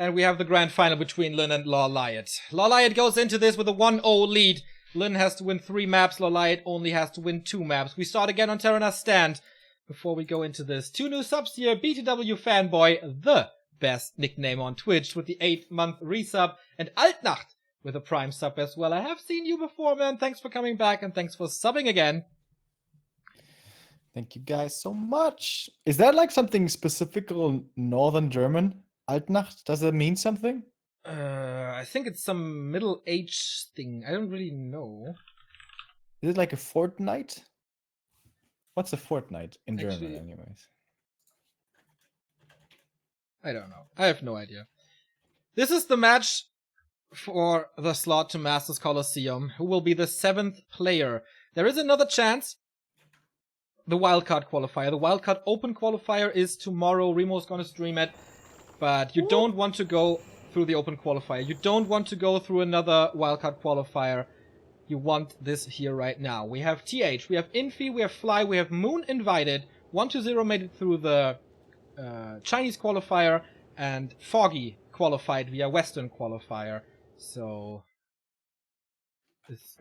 and we have the grand final between Lin and LawLiet. LawLiet goes into this with a 1-0 lead. Lin has to win 3 maps, LawLiet only has to win 2 maps. We start again on Terenas Stand. Before we go into this, 2 new subs here. BTW Fanboy, the best nickname on Twitch, with the 8-month resub, and Altnacht with a prime sub as well. I have seen you before, man. Thanks for coming back, and thanks for subbing again. Thank you guys so much. Is that like something specific on Northern German? Altnacht? Does that mean something? I think it's some Middle Age thing. I don't really know. Is it like a fortnight? What's a fortnight in German, Actually, anyways? I don't know. I have no idea. This is the match for the slot to Masters Coliseum. Who will be the 7th player? There is another chance. The wildcard qualifier. The wildcard open qualifier is tomorrow. Remo's gonna stream it. But you don't want to go through the open qualifier. You don't want to go through another wildcard qualifier. You want this here right now. We have TH, we have Infi, we have Fly, we have Moon invited. 120 made it through the Chinese qualifier, and Foggy qualified via Western qualifier. So this is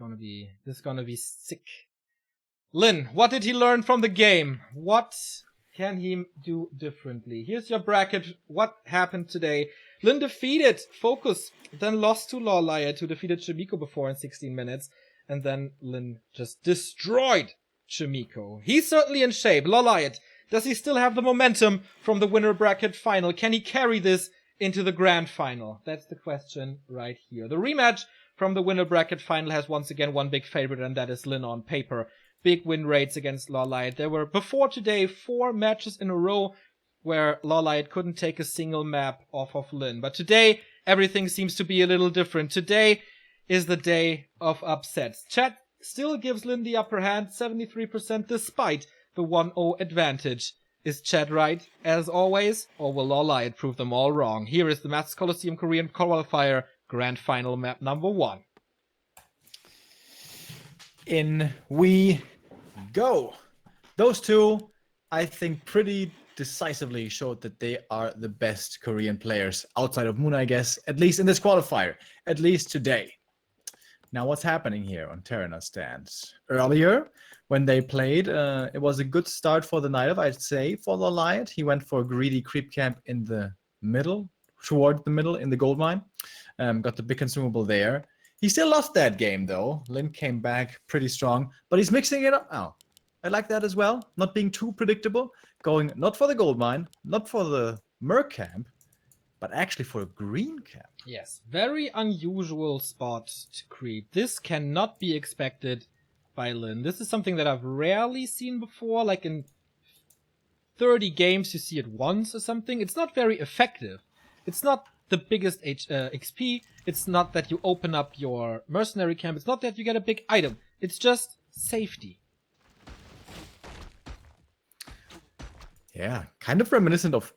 gonna be sick. Lin, what did he learn from the game? What can he do differently? Here's your bracket. What happened today? Lin defeated Focus, then lost to LawLiet, who defeated Chimiko before in 16 minutes. And then Lin just destroyed Chimiko. He's certainly in shape. LawLiet, does he still have the momentum from the winner bracket final? Can he carry this into the grand final? That's the question right here. The rematch from the winner bracket final has once again one big favorite, and that is Lin on paper. Big win rates against LawLiet. There were, before today, 4 matches in a row where LawLiet couldn't take a single map off of Lin. But today, everything seems to be a little different. Today is the day of upsets. Chat still gives Lin the upper hand, 73%, despite the 1-0 advantage. Is Chat right, as always, or will LawLiet prove them all wrong? Here is the Masters Coliseum Korean Qualifier Grand Final map number 1. In we go. Those two, I think, pretty decisively showed that they are the best Korean players outside of Moon, I guess, at least in this qualifier, at least today. Now, what's happening here on Terenas Stand? Earlier, when they played, it was a good start for the night of, I'd say, for LawLiet. He went for a greedy creep camp in the middle, toward the middle in the gold mine. Got the big consumable there. He still lost that game, though. Lin came back pretty strong, but he's mixing it up now. I like that as well. Not being too predictable. Going not for the gold mine, not for the Merc camp, but actually for a green camp. Yes, very unusual spot to creep. This cannot be expected by Lin. This is something that I've rarely seen before. Like in 30 games, you see it once or something. It's not very effective. It's not the biggest XP. It's not that you open up your mercenary camp. It's not that you get a big item. It's just safety. Yeah, kind of reminiscent of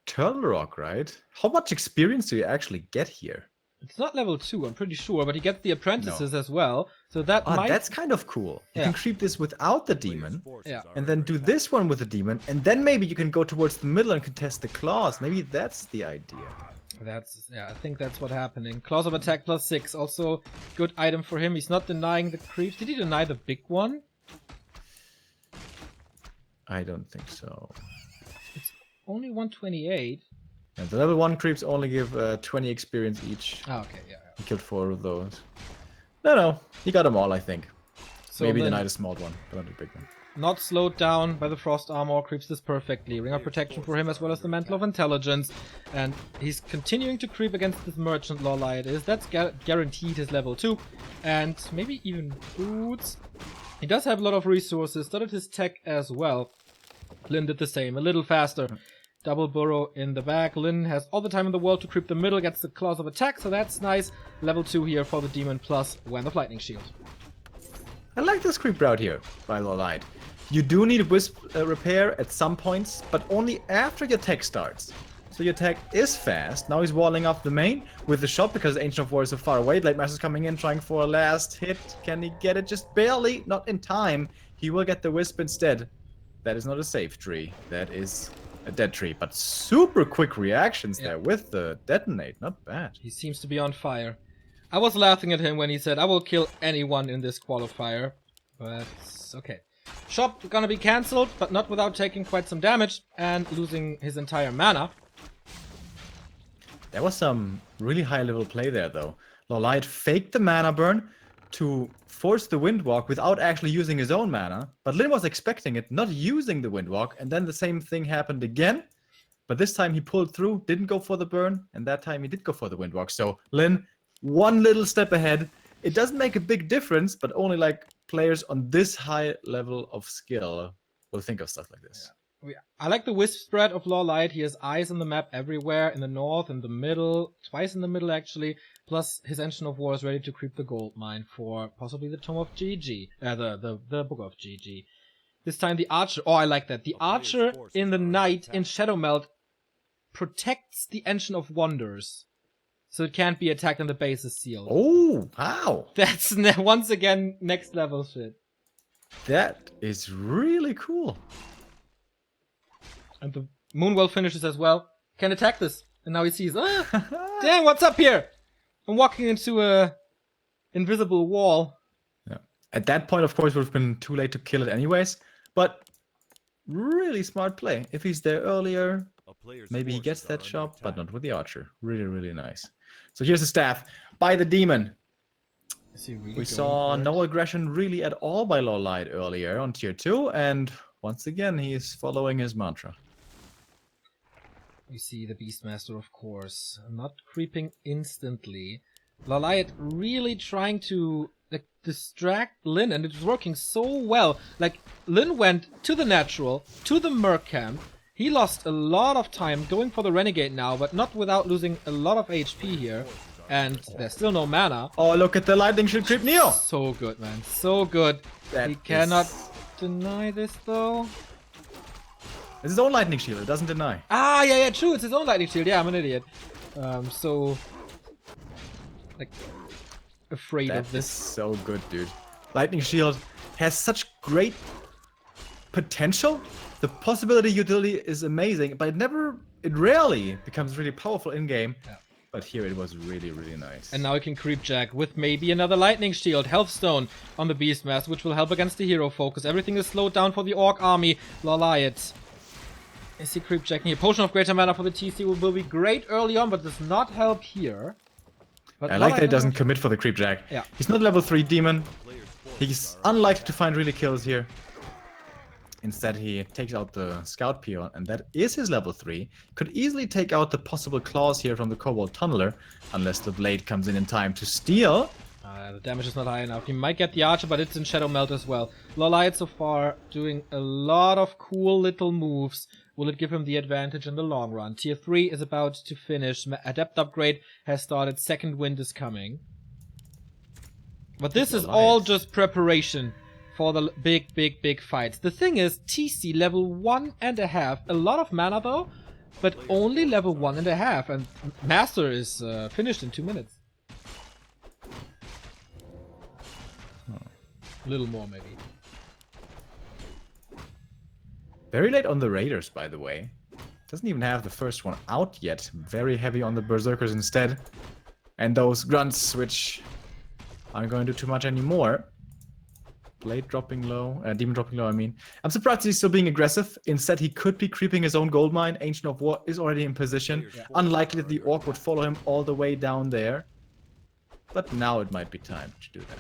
Turtle Rock, right? How much experience do you actually get here? It's not level 2, I'm pretty sure, but you get the apprentices as well. So that might... That's kind of cool. You can creep this without the demon, yeah, and then do this one with the demon, and then maybe you can go towards the middle and contest the claws. Maybe that's the idea. I think that's what's happening. Claws of attack +6, also good item for him. He's not denying the creeps. Did he deny the big one? I don't think so. It's only 128. And the level 1 creeps only give 20 experience each. Oh, okay, yeah. He killed 4 of those. No, he got them all, I think. So maybe denied a small one, but not a big one. Not slowed down by the Frost Armor, creeps this perfectly. Ring of Protection for him as well as the Mantle of Intelligence. And he's continuing to creep against this Merchant LawLiet is. That's guaranteed his level 2. And maybe even boots. He does have a lot of resources, started his tech as well. Lin did the same, a little faster. Double burrow in the back. Lin has all the time in the world to creep the middle, gets the claws of attack, so that's nice. Level 2 here for the demon plus Wand of Lightning Shield. I like this creep route here by LawLiet. You do need Wisp repair at some points, but only after your tech starts. So your tech is fast. Now he's walling off the main with the shot because the Ancient of War is so far away. Late Master's coming in, trying for a last hit. Can he get it? Just barely. Not in time. He will get the Wisp instead. That is not a safe tree. That is a dead tree, but super quick reactions Yeah. there with the detonate. Not bad. He seems to be on fire. I was laughing at him when he said, I will kill anyone in this qualifier. But, okay. Shop gonna be cancelled, but not without taking quite some damage and losing his entire mana. There was some really high level play there though. LawLiet faked the mana burn to force the Windwalk without actually using his own mana. But Lin was expecting it, not using the Windwalk, and then the same thing happened again. But this time he pulled through, didn't go for the burn, and that time he did go for the Windwalk. So Lin, one little step ahead. It doesn't make a big difference, but only like players on this high level of skill will think of stuff like this. I like the wisp spread of LawLiet. He has eyes on the map everywhere, in the north, in the middle, twice in the middle actually. Plus, his Engine of War is ready to creep the gold mine for possibly the Tome of GG, the Book of GG. This time the Archer, oh I like that. The Archer in the night in Shadowmelt protects the Engine of Wonders. So it can't be attacked and the base is sealed. Oh, wow. That's once again next level shit. That is really cool. And the Moonwell finishes as well. Can attack this. And now he sees, damn, what's up here? I'm walking into a invisible wall. Yeah. At that point, of course, it would have been too late to kill it anyways. But really smart play. If he's there earlier, maybe he gets that shot, but not with the Archer. Really, really nice. So here's the staff by the Demon. We saw no aggression really at all by LawLiet earlier on tier 2, and once again, he is following his mantra. We see the Beastmaster, of course, not creeping instantly. LawLiet really trying to distract Lin, and it's working so well. Like, Lin went to the natural, to the Merc camp. He lost a lot of time going for the Renegade now, but not without losing a lot of HP here. And there's still no mana. Oh, look at the Lightning Shield creep Neo! So good, man. So good. He cannot deny this, though. It's his own Lightning Shield, it doesn't deny. Ah, yeah, true. It's his own Lightning Shield. Yeah, I'm an idiot. So... like... afraid of this. So good, dude. Lightning Shield has such great potential. The possibility utility is amazing, but it rarely becomes really powerful in-game. Yeah. But here it was really, really nice. And now he can creep jack with maybe another Lightning Shield, Health Stone on the Beastmaster, which will help against the hero focus. Everything is slowed down for the Orc army. LawLiet. Is he creep jacking here? Potion of Greater Mana for the TC will be great early on, but does not help here. But I like that he doesn't commit for the creep jack. Yeah. He's not level 3 demon. He's unlikely to find really kills here. Instead, he takes out the Scout Peon, and that is his level 3. Could easily take out the possible claws here from the Cobalt Tunneler, unless the Blade comes in time to steal. The damage is not high enough. He might get the Archer, but it's in Shadowmelt as well. LawLiet so far doing a lot of cool little moves. Will it give him the advantage in the long run? Tier 3 is about to finish. Adept upgrade has started. Second wind is coming. But this is all just preparation for the big fights. The thing is, TC level 1.5. A lot of mana though, but only level 1.5. And Master is finished in 2 minutes. A little more maybe. Very late on the Raiders, by the way. Doesn't even have the first one out yet. Very heavy on the Berserkers instead. And those Grunts, which aren't going to do too much anymore. Blade dropping low, Demon dropping low, I mean. I'm surprised he's still being aggressive. Instead, he could be creeping his own gold mine. Ancient of War is already in position. Yeah. Unlikely that the Orc would follow him all the way down there. But now it might be time to do that.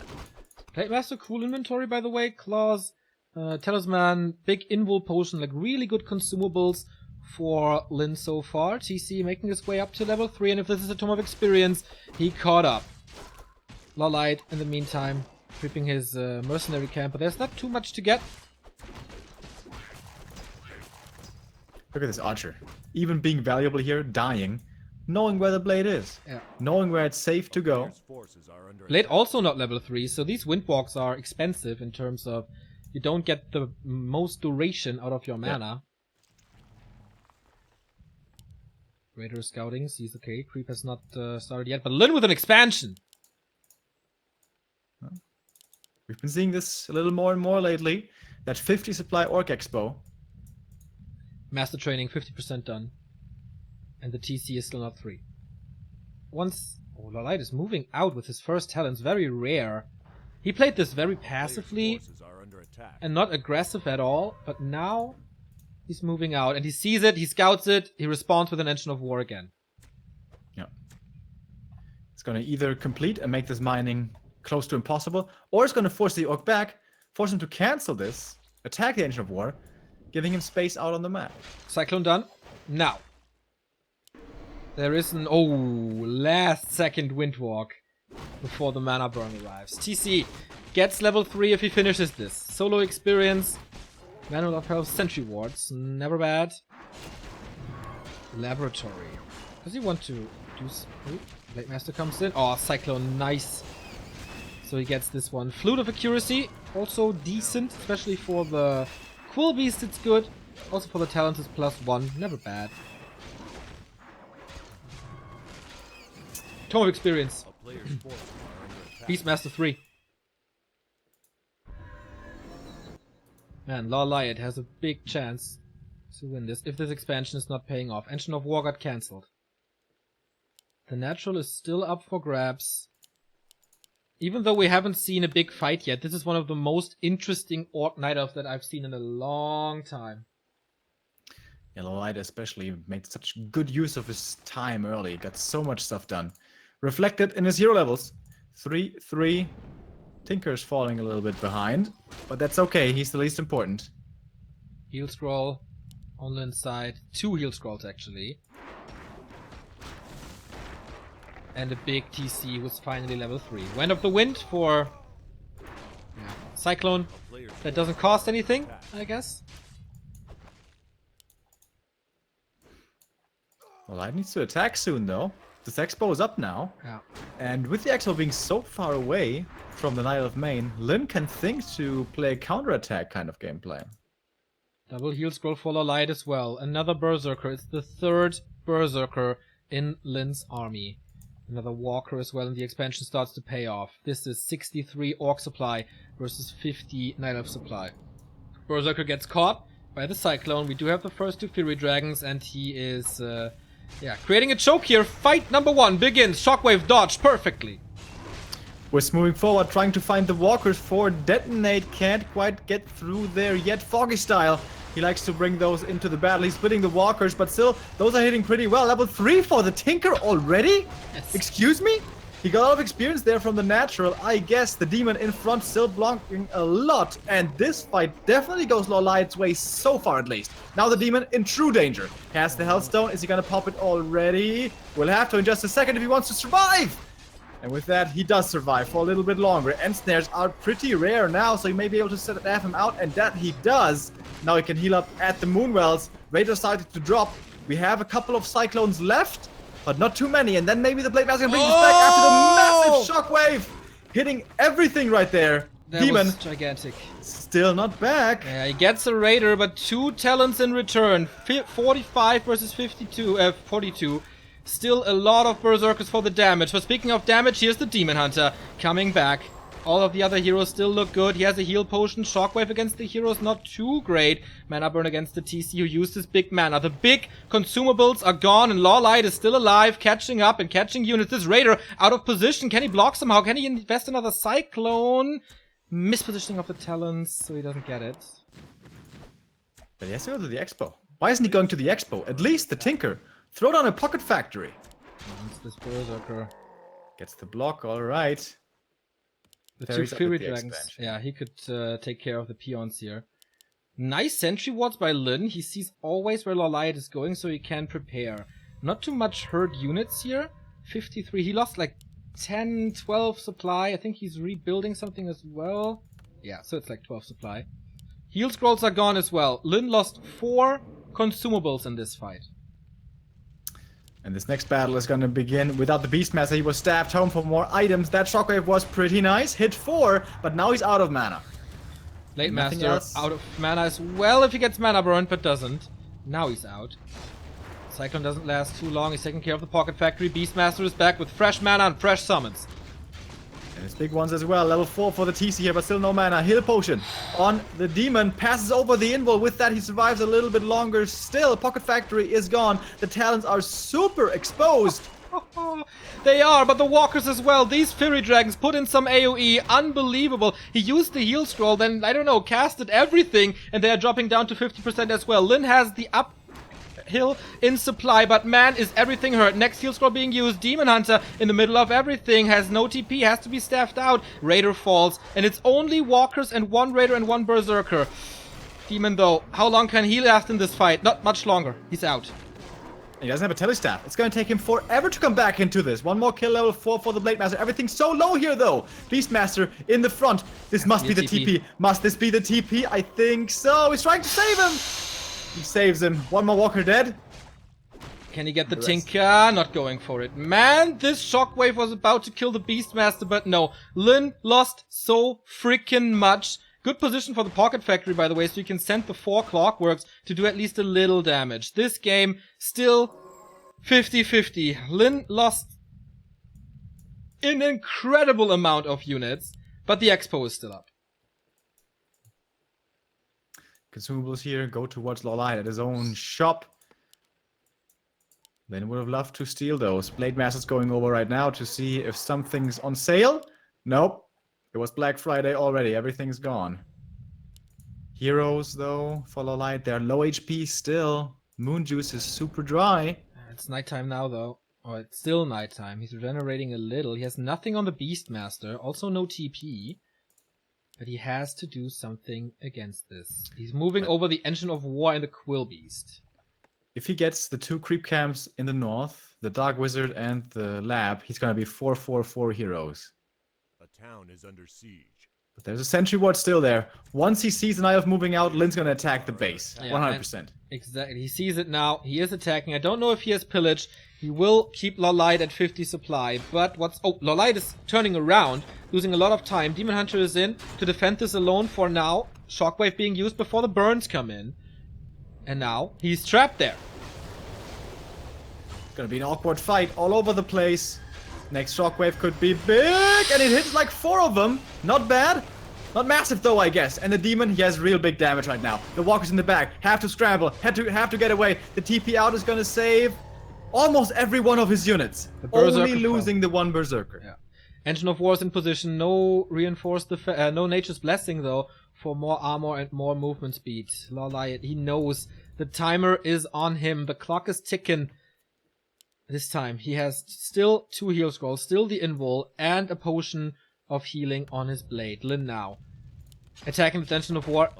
Blade Master, cool inventory, by the way. Claws, Talisman, big invul potion, like really good consumables for Lin so far. TC making his way up to level 3, and if this is a Tome of Experience, he caught up. LawLiet, in the meantime, creeping his mercenary camp, but there's not too much to get. Look at this Archer. Even being valuable here, dying, knowing where the Blade is. Yeah. Knowing where it's safe to go. Blade also not level 3, so these Windwalks are expensive in terms of you don't get the most duration out of your mana. Yeah. Raider scouting, sees okay, creep has not started yet, but Lin with an expansion! We've been seeing this a little more and more lately. That 50 supply Orc Expo. Master training 50% done. And the TC is still not 3. Once... Oh, LawLiet is moving out with his first talents. Very rare. He played this very passively and not aggressive at all. But now he's moving out and he sees it, he scouts it, he responds with an Engine of War again. Yeah. It's going to either complete and make this mining close to impossible, or it's going to force the Orc back, force him to cancel this, attack the Engine of War, giving him space out on the map. Cyclone done. Now. There is an, last second Windwalk before the mana burn arrives. TC gets level 3 if he finishes this. Solo experience, Manual of Health, Sentry Wards, never bad. Laboratory. Does he want to do... Blade Master comes in. Oh, Cyclone, nice. So he gets this one. Flute of Accuracy, also decent, especially for the Quill Beast it's good. Also for the Talents it's +1, never bad. Tome of Experience. Beastmaster 3. Man, LawLiet has a big chance to win this if this expansion is not paying off. Engine of War got cancelled. The natural is still up for grabs. Even though we haven't seen a big fight yet, this is one of the most interesting Orc Night Elves that I've seen in a long time. Yeah, LawLiet especially made such good use of his time early. Got so much stuff done. Reflected in his hero levels. 3-3. Tinker's falling a little bit behind, but that's okay. He's the least important. Heal scroll on the inside. 2 heal scrolls actually. And a big TC was finally level 3. Wind of the Wind for Cyclone. That doesn't cost anything, I guess. LawLiet needs to attack soon though. This Expo is up now. Yeah. And with the Expo being so far away from the Knight of Main, Lyn can think to play a counterattack kind of gameplay. Double heal scroll for LawLiet as well. Another Berserker. It's the 3rd Berserker in Lyn's army. Another Walker as well, and the expansion starts to pay off. This is 63 Orc supply versus 50 Night Elf supply. Berserker gets caught by the Cyclone. We do have the first 2 Fury Dragons, and he is creating a choke here. Fight number 1 begins. Shockwave dodged perfectly. We're moving forward, trying to find the Walkers for Detonate. Can't quite get through there yet. Foggy style. He likes to bring those into the battle. He's splitting the Walkers, but still, those are hitting pretty well. Level 3 for the Tinker already? Yes. Excuse me? He got a lot of experience there from the natural. I guess the Demon in front still blocking a lot. And this fight definitely goes LawLiet's way so far at least. Now the Demon in true danger. Has the Hellstone. Is he gonna pop it already? We'll have to in just a second if he wants to survive. And with that, he does survive for a little bit longer. End snares are pretty rare now, so you may be able to stab him out, and that he does. Now he can heal up at the Moonwells. Raider started to drop. We have a couple of Cyclones left, but not too many. And then maybe the Blade Master can bring this back after the massive shockwave. Hitting everything right there. That Demon. was gigantic. Still not back. Yeah, he gets a Raider, but 2 talents in return. 45 versus 42. Still a lot of Berserkers for the damage. But speaking of damage, here's the Demon Hunter coming back. All of the other heroes still look good. He has a heal potion. Shockwave against the heroes, not too great. Mana burn against the TC who used his big mana. The big consumables are gone and LawLiet is still alive, catching up and catching units. This Raider out of position. Can he block somehow? Can he invest another Cyclone? Mispositioning of the talents, so he doesn't get it. But he has to go to the Expo. Why isn't he going to the Expo? At least the Tinker. Throw down a Pocket Factory. It's this Berserker. Gets the block, alright. The 2 Fury Dragons. Yeah, he could take care of the peons here. Nice sentry wards by Lyn. He sees always where LawLiet is going, so he can prepare. Not too much hurt units here. 53. He lost like 10, 12 supply. I think he's rebuilding something as well. Yeah, so it's like 12 supply. Heal scrolls are gone as well. Lyn lost 4 consumables in this fight. And this next battle is going to begin without the Beastmaster. He was stabbed home for more items. That shockwave was pretty nice. Hit 4, but now he's out of mana. Blade Master out of mana as well if he gets mana burn, but doesn't. Now he's out. Cyclone doesn't last too long. He's taking care of the Pocket Factory. Beastmaster is back with fresh mana and fresh summons. And There's big ones as well. Level 4 for the TC here, but still no mana. Heal potion on the demon. Passes over the invul. With that, he survives a little bit longer. Still, Pocket Factory is gone. The talents are super exposed. They are, but the walkers as well. These Fury Dragons put in some AoE. Unbelievable. He used the heal scroll, then, I don't know, casted everything, and they are dropping down to 50% as well. Lin has the uphill in supply, but man, is everything hurt. Next heal scroll being used. Demon Hunter in the middle of everything. Has no TP, has to be staffed out. Raider falls, and it's only walkers and one Raider and one Berserker. Demon, though, how long can he last in this fight? Not much longer. He's out. He doesn't have a telestaff. It's going to take him forever to come back into this. One more kill, level 4 for the Blade Master. Everything's so low here, though. Beastmaster in the front. This must be the TP. Must this be the TP? I think so. He's trying to save him. He saves him. One more walker dead. Can he get the Tinker? Not going for it. Man, this shockwave was about to kill the Beastmaster, but no. Lin lost so freaking much. Good position for the Pocket Factory, by the way, so you can send the 4 Clockworks to do at least a little damage. This game, still 50-50. Lin lost an incredible amount of units, but the Expo is still up. Consumables here go towards LawLiet at his own shop. Lin would have loved to steal those. Blade Master's going over right now to see if something's on sale. Nope. It was Black Friday already. Everything's gone. Heroes, though, for LawLiet. They're low HP still. Moon Juice is super dry. It's nighttime now, though. Or it's still nighttime. He's regenerating a little. He has nothing on the Beastmaster. Also no TP. But he has to do something against this. He's moving over the Engine of War and the Quill Beast. If he gets the 2 creep camps in the north, the Dark Wizard and the Lab, he's going to be 4/4/4 heroes. A town is under siege. But there's a sentry ward still there. Once he sees an Eye of moving out, Lin's going to attack the base. Yeah, 100%. Exactly. He sees it now. He is attacking. I don't know if he has pillage. He will keep LawLiet at 50 supply. But what's... Oh, LawLiet is turning around, losing a lot of time. Demon Hunter is in to defend this alone for now. Shockwave being used before the burns come in. And now he's trapped there. It's going to be an awkward fight all over the place. Next shockwave could be big, and it hits like 4 of them. Not bad. Not massive though, I guess. And the demon, he has real big damage right now. The walkers in the back have to scramble, have to get away. The TP out is going to save almost every one of his units. Only losing the one Berserker. Yeah. Engine of War is in position. No reinforced no Nature's Blessing though for more armor and more movement speed. LawLiet, he knows the timer is on him. The clock is ticking. This time, he has still 2 heal scrolls, still the invul, and a potion of healing on his blade. Lin now. Attacking the Engine of War,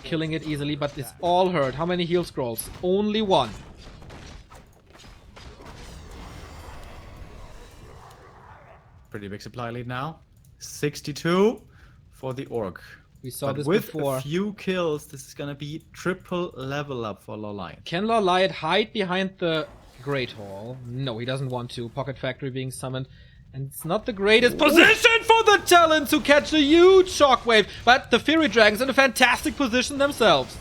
killing it easily, but it's all hurt. How many heal scrolls? Only 1. Pretty big supply lead now. 62 for the Orc. We saw this with before. A few kills, this is going to be triple level up for LawLiet. Can LawLiet hide behind the Great Hall? No, he doesn't want to. Pocket Factory being summoned. And it's not the greatest position for the Talons who catch a huge shockwave. But the Fury Dragons in a fantastic position themselves.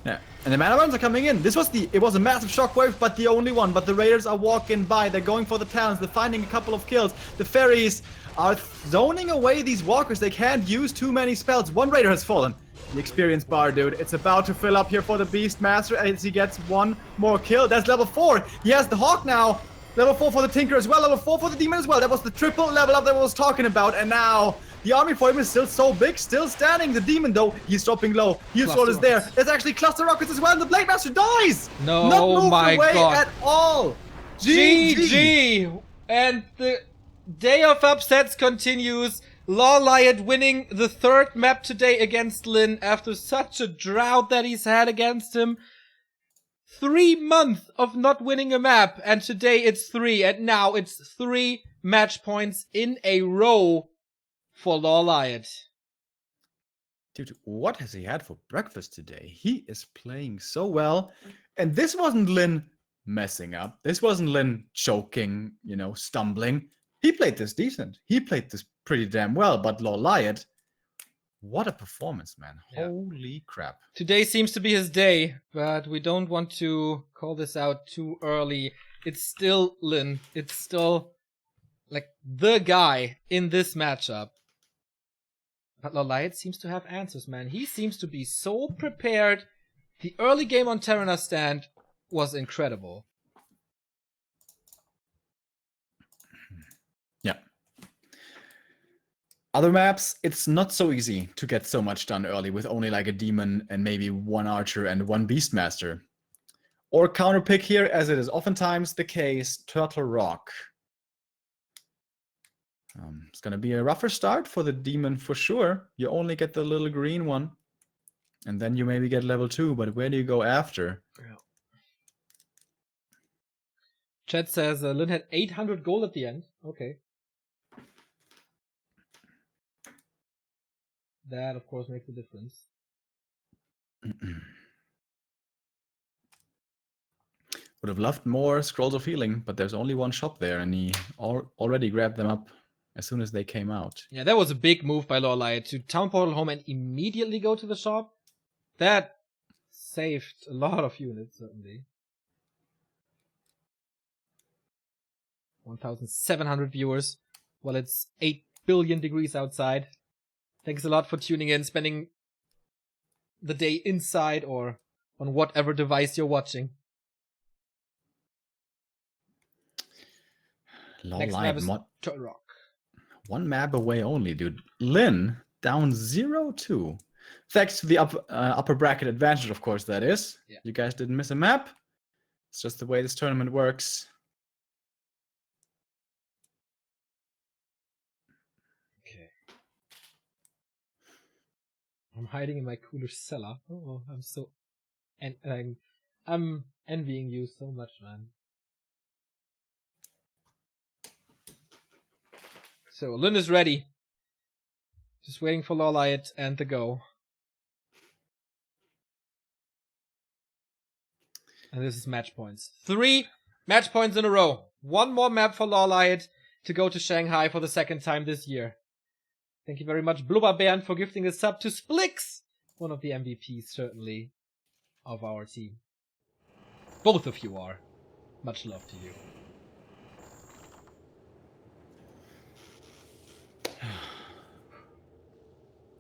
Yeah, and the mana burns are coming in. It was a massive shockwave, but the only one. But the Raiders are walking by. They're going for the Talons. They're finding a couple of kills. The Fairies are zoning away these walkers. They can't use too many spells. One Raider has fallen. The experience bar, dude. It's about to fill up here for the Beastmaster as he gets one more kill. That's level 4. He has the Hawk now. Level 4 for the Tinker as well. Level 4 for the Demon as well. That was the triple level up that I was talking about. And now the army for him is still so big. Still standing. The Demon, though, he's dropping low. Heal Sword is there. There's actually Cluster Rockets as well. And the Blade Master dies. No, not moved my away God. at all. GG. And the day of upsets continues. LawLiet winning the 3rd map today against Lin after such a drought that he's had against him. 3 months of not winning a map, and today it's 3, and now it's 3 match points in a row for LawLiet. Dude, what has he had for breakfast today? He is playing so well. And this wasn't Lin messing up. This wasn't Lin choking, stumbling. He played this decent. He played this pretty damn well, but LawLiet, what a performance, man. Yeah. Holy crap. Today seems to be his day, but we don't want to call this out too early. It's still Lin. It's still like the guy in this matchup. But LawLiet seems to have answers, man. He seems to be so prepared. The early game on Terenas Stand was incredible. Yeah. Other maps, it's not so easy to get so much done early with only like a demon and maybe one archer and one beastmaster. Or counterpick here, as it is oftentimes the case, Turtle Rock. It's going to be a rougher start for the demon for sure. You only get the little green one. And then you maybe get level 2, but where do you go after? Yeah. Chat says Lin had 800 gold at the end. Okay. That, of course, makes a difference. Would have loved more Scrolls of Healing, but there's only one shop there, and he already grabbed them up as soon as they came out. Yeah, that was a big move by LawLiet to town portal home and immediately go to the shop. That saved a lot of units, certainly. 1,700 viewers, while it's 8 billion degrees outside. Thanks a lot for tuning in, spending the day inside or on whatever device you're watching. Next map is Turtle Rock. One map away only, dude. Lin down 0-2. Thanks to the upper bracket advantage, of course, that is. Yeah. You guys didn't miss a map. It's just the way this tournament works. Okay. I'm hiding in my cooler cellar. Oh, I'm so... And I'm envying you so much, man. So, Lin is ready. Just waiting for LawLiet and the go. And this is match points. 3 match points in a row. One more map for LawLiet to go to Shanghai for the second time this year. Thank you very much, Blubberbären, for gifting a sub to Splix. One of the MVPs, certainly, of our team. Both of you are. Much love to you.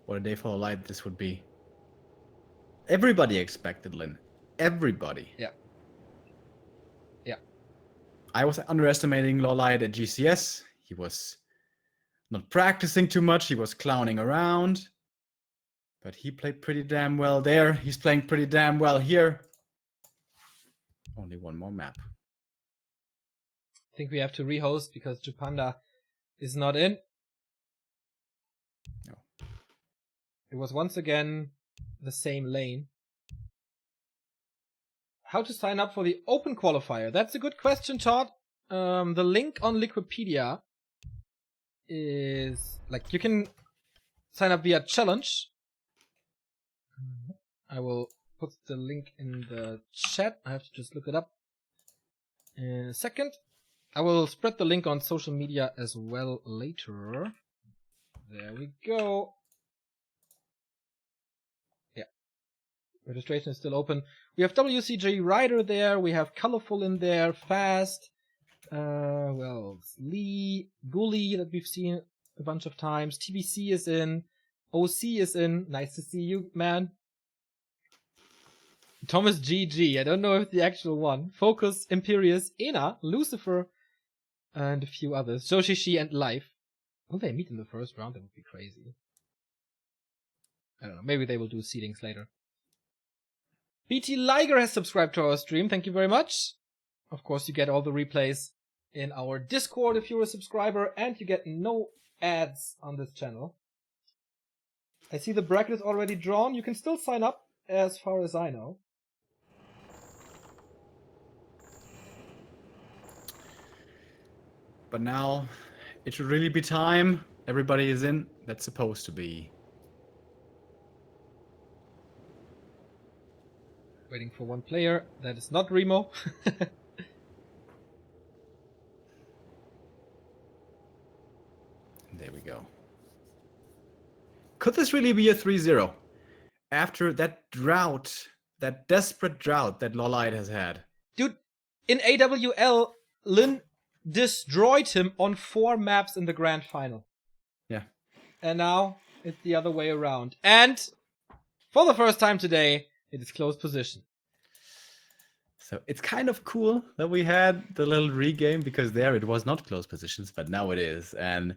What a day for LawLiet this would be. Everybody expected Lin. Everybody. Yeah. Yeah. I was underestimating LawLiet at GCS. He was not practicing too much. He was clowning around. But he played pretty damn well there. He's playing pretty damn well here. Only one more map. I think we have to rehost because Jupanda is not in. No. It was once again the same lane. How to sign up for the open qualifier? That's a good question, Todd. The link on Liquipedia is like you can sign up via challenge. I will put the link in the chat. I have to just look it up in a second. I will spread the link on social media as well later. There we go. Yeah. Registration is still open. We have WCG Rider there. We have Colorful in there. Fast. Well, Lee. Gully that we've seen a bunch of times. TBC is in. OC is in. Nice to see you, man. Thomas GG. I don't know if the actual one. Focus, Imperius, Ena, Lucifer, and a few others. Joshishi and Life. Will they meet in the first round? That would be crazy. I don't know. Maybe they will do seedings later. BT Liger has subscribed to our stream. Thank you very much. Of course, you get all the replays in our Discord if you're a subscriber, and you get no ads on this channel. I see the bracket is already drawn. You can still sign up, as far as I know. But now, it should really be time. Everybody is in. That's supposed to be. Waiting for one player. That is not Remo. There we go. Could this really be a 3-0? After that drought, that desperate drought that LawLiet has had. Dude, in AWL, Lin destroyed him on 4 maps in the grand final. Yeah. And now it's the other way around. And for the first time today, it is close position. So it's kind of cool that we had the little regame, because there it was not close positions, but now it is. And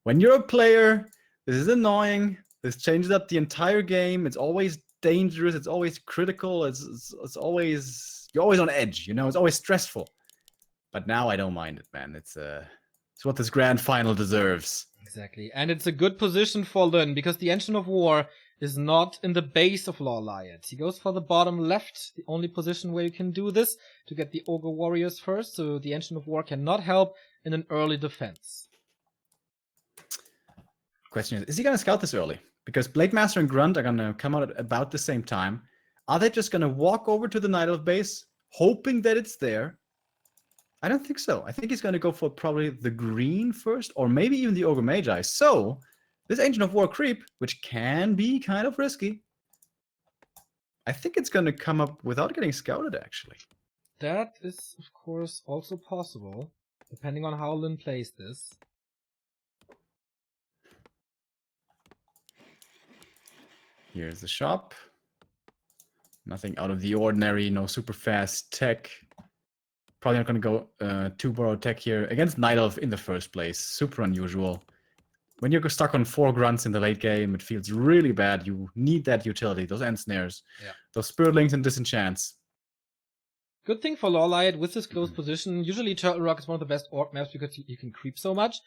when you're a player, this is annoying. This changes up the entire game. It's always dangerous. It's always critical. It's always, you're always on edge. You know, it's always stressful. But now I don't mind it, man. It's what this grand final deserves. Exactly. And it's a good position for Lin, because the Engine of War is not in the base of LawLiet. He goes for the bottom left, the only position where you can do this, to get the Ogre Warriors first, so the Engine of War cannot help in an early defense. Question is he going to scout this early? Because Blade Master and Grunt are going to come out at about the same time. Are they just going to walk over to the Night Elf base, hoping that it's there? I don't think so. I think he's going to go for probably the green first, or maybe even the Ogre Magi. So, this Ancient of War creep, which can be kind of risky, I think it's going to come up without getting scouted, actually. That is, of course, also possible, depending on how Lin plays this. Here's the shop. Nothing out of the ordinary, no super fast tech. Probably not going to go 2-burrow tech here against Night Elf in the first place. Super unusual. When you're stuck on 4 grunts in the late game, it feels really bad. You need that utility, those end snares, those Spiritlinks and Disenchants. Good thing for LawLiet with this close position. Usually Turtle Rock is one of the best orc maps because you can creep so much.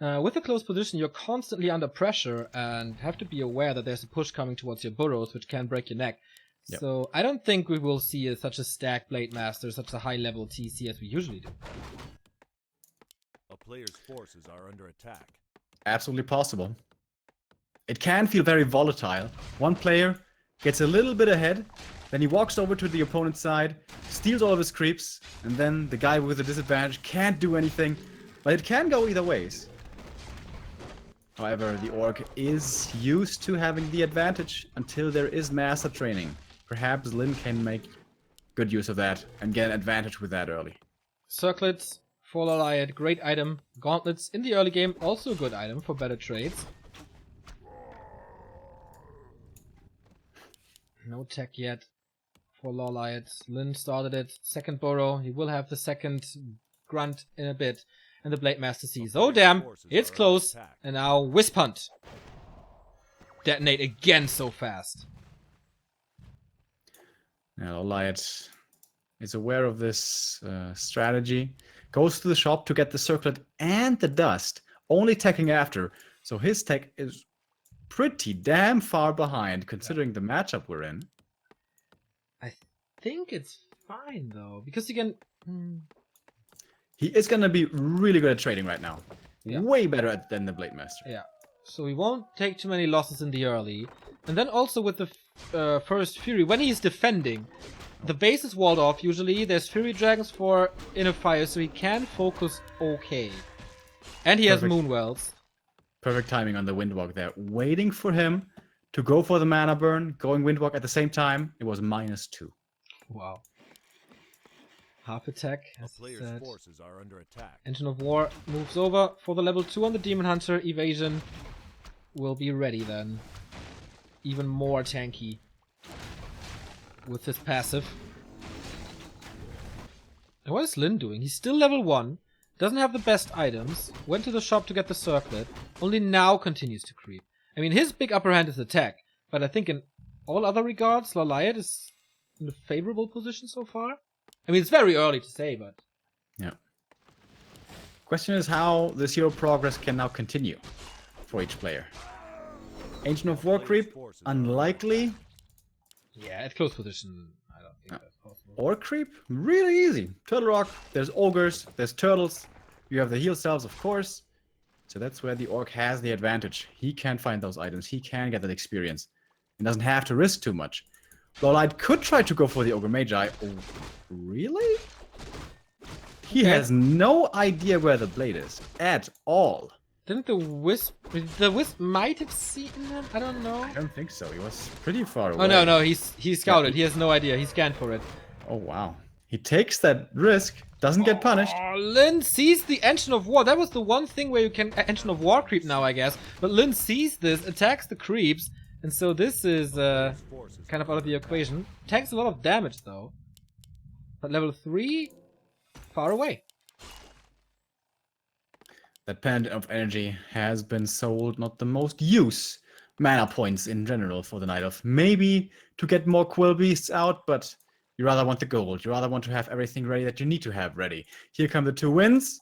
With a close position, you're constantly under pressure and have to be aware that there's a push coming towards your burrows, which can break your neck. Yep. So I don't think we will see such a stacked Blade Master, such a high level TC as we usually do. A player's forces are under attack. Absolutely possible. It can feel very volatile. One player gets a little bit ahead, then he walks over to the opponent's side, steals all of his creeps, and then the guy with the disadvantage can't do anything. But it can go either ways. However, the orc is used to having the advantage until there is master training. Perhaps Lin can make good use of that and get an advantage with that early. Circlets for LawLiet, great item. Gauntlets in the early game, also a good item for better trades. No tech yet for LawLiet. Lin started it. Second burrow. He will have the second grunt in a bit. And the Blade Master sees, oh damn, it's close. And now Wisp Hunt. Detonate again so fast. Now, LawLiet is aware of this strategy. Goes to the shop to get the circlet and the dust. Only teching after. So his tech is pretty damn far behind considering the matchup we're in. I think it's fine though. Because you can... He is going to be really good at trading right now. Yeah. Way better than the Blade Master. Yeah. So we won't take too many losses in the early. And then also with the first Fury, when he's defending, the base is walled off usually. There's Fury Dragons for Inner Fire, so he can focus okay. And he has Moonwells. Perfect timing on the Windwalk there. Waiting for him to go for the mana burn, going Windwalk at the same time. It was -2. Wow. Half attack, as A player's said. forces are under attack. Engine of War moves over for the level 2 on the Demon Hunter. Evasion will be ready then. Even more tanky with his passive. And what is Lin doing? He's still level 1, doesn't have the best items, went to the shop to get the circlet, only now continues to creep. I mean, his big upper hand is attack, but I think in all other regards, LawLiet is in a favorable position so far. I mean, it's very early to say, but... Yeah. Question is how this hero progress can now continue for each player. Ancient of War creep, unlikely. Yeah, at close position, I don't think that's possible. Orc creep, really easy. Turtle Rock, there's ogres, there's turtles. You have the heal cells, of course. So that's where the orc has the advantage. He can find those items. He can get that experience. He doesn't have to risk too much. LawLiet could try to go for the Ogre Magi. Oh, really? He has no idea where the blade is at all. Didn't the Wisp might have seen him? I don't know. I don't think so. He was pretty far away. Oh no, he scouted. He has no idea. He scanned for it. Oh wow. He takes that risk, doesn't get punished. Oh, Lin sees the Engine of War. That was the one thing where you can Engine of War creep now, I guess. But Lin sees this, attacks the creeps, and so this is kind of out of the equation. Tanks a lot of damage though. But level 3, far away. That Pendant of Energy has been sold, not the most use mana points in general for the Night Elf. Maybe to get more Quill Beasts out, but you rather want the gold. You rather want to have everything ready that you need to have ready. Here come the 2 wins.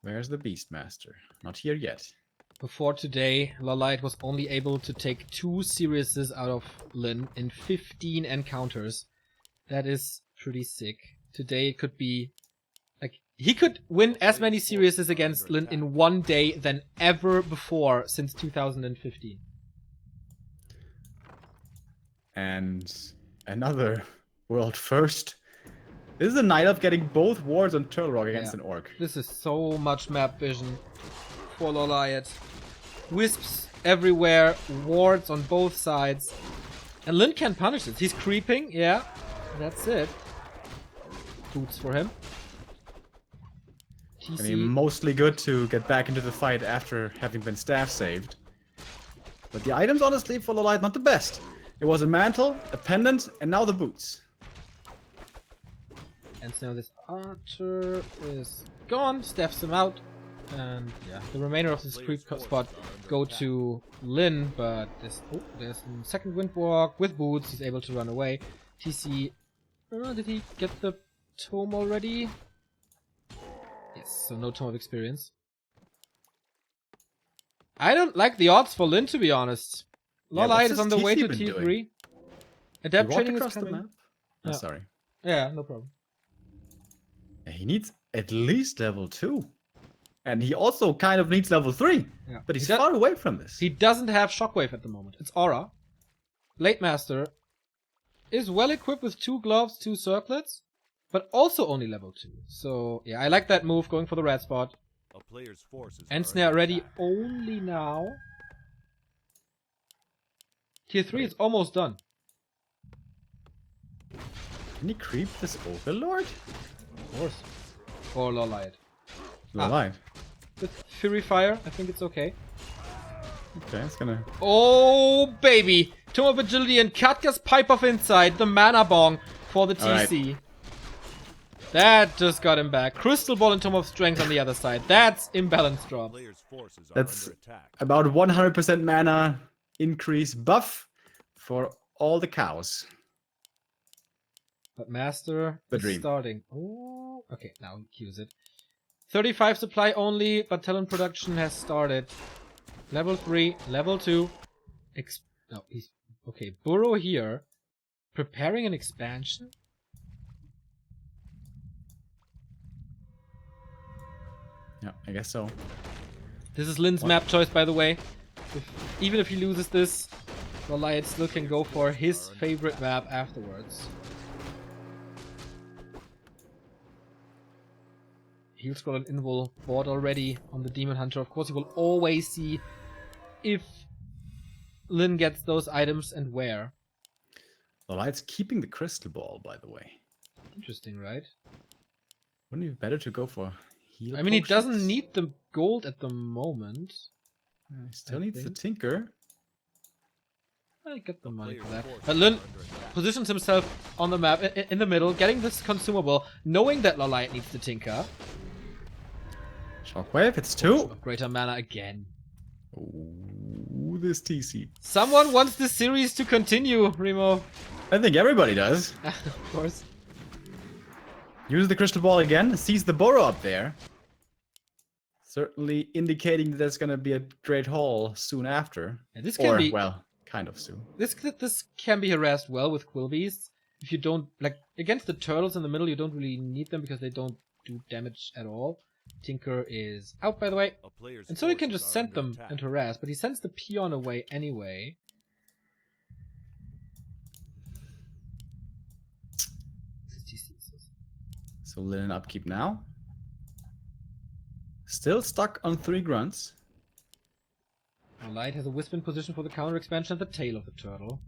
Where's the Beastmaster? Not here yet. Before today, LawLiet was only able to take 2 Siriuses out of Lin in 15 encounters. That is pretty sick. Today it could be... like, he could win as many Siriuses against Lin in 1 day than ever before since 2015. And another world first. This is a Night Elf getting both wards on Turtle Rock against an Orc. This is so much map vision for LawLiet. Wisps everywhere, wards on both sides. And Lin can punish it. He's creeping, yeah. That's it. Boots for him. I mean, mostly good to get back into the fight after having been staff saved. But the items, honestly, for LawLiet, not the best. It was a mantle, a pendant, and now the boots. And so this archer is gone, staffs him out. And yeah, the remainder of this creep spot go to Lin, but there's a second Windwalk with boots. He's able to run away. TC, did he get the tome already? Yes, so no tome of experience. I don't like the odds for Lin, to be honest. LawLiet is on the way to T3. Adept training is coming. The map? Oh, sorry. Yeah, no problem. He needs at least level 2. And he also kind of needs level 3. Yeah. But he's far away from this. He doesn't have Shockwave at the moment. It's Aura. Blade Master is well equipped with 2 gloves, 2 circlets, but also only level 2. So, yeah, I like that move, going for the red spot. A player's forces And are snare under ready attack. only now. Tier 3 is almost done. Can he creep this Overlord? Of course. For LawLiet. LawLiet. With Fury Fire, I think it's okay. Okay, it's gonna... Oh, baby! Tome of Agility and Katya's Pipe of Insight, the Mana Bong for the TC. Right. That just got him back. Crystal Ball and Tome of Strength on the other side. That's imbalance drop. Player's forces are That's under attack. about 100% mana increase buff for all the cows. But Master The is dream. starting. Oh, okay, now he cues it. 35 supply only, but talent production has started. Level 3, level 2. No, he's... okay, Burrow here. Preparing an expansion? Yeah, I guess so. This is Lin's map choice, by the way. Even if he loses this, LawLiet still can go for his favorite map afterwards. He'll scroll an invul board already on the Demon Hunter. Of course, he will always see if Lin gets those items and where. LawLiet's keeping the crystal ball, by the way. Interesting, right? Wouldn't it be better to go for heal I mean, he potions? doesn't need the gold at the moment. He still I needs the think. Tinker. I get the money Player's for that. forces But are Lin under attack. positions himself on the map in the middle, getting this consumable, knowing that LawLiet needs the Tinker. Shockwave, it's 2. Of greater mana again. Ooh, this TC. Someone wants this series to continue, Remo. I think everybody does. Of course. Uses the crystal ball again, sees the Burrow up there. Certainly indicating that there's gonna be a great haul soon after. Yeah, this can be well, kind of soon. this can be harassed well with Quill Beasts. If you don't like against the turtles in the middle, you don't really need them because they don't do damage at all. Tinker is out, by the way, A player's and so he can forces just are send under them attack. and harass. But he sends the peon away anyway. So Linen upkeep now. Still stuck on 3 grunts. LawLiet has a wisp in position for the counter expansion at the tail of the turtle.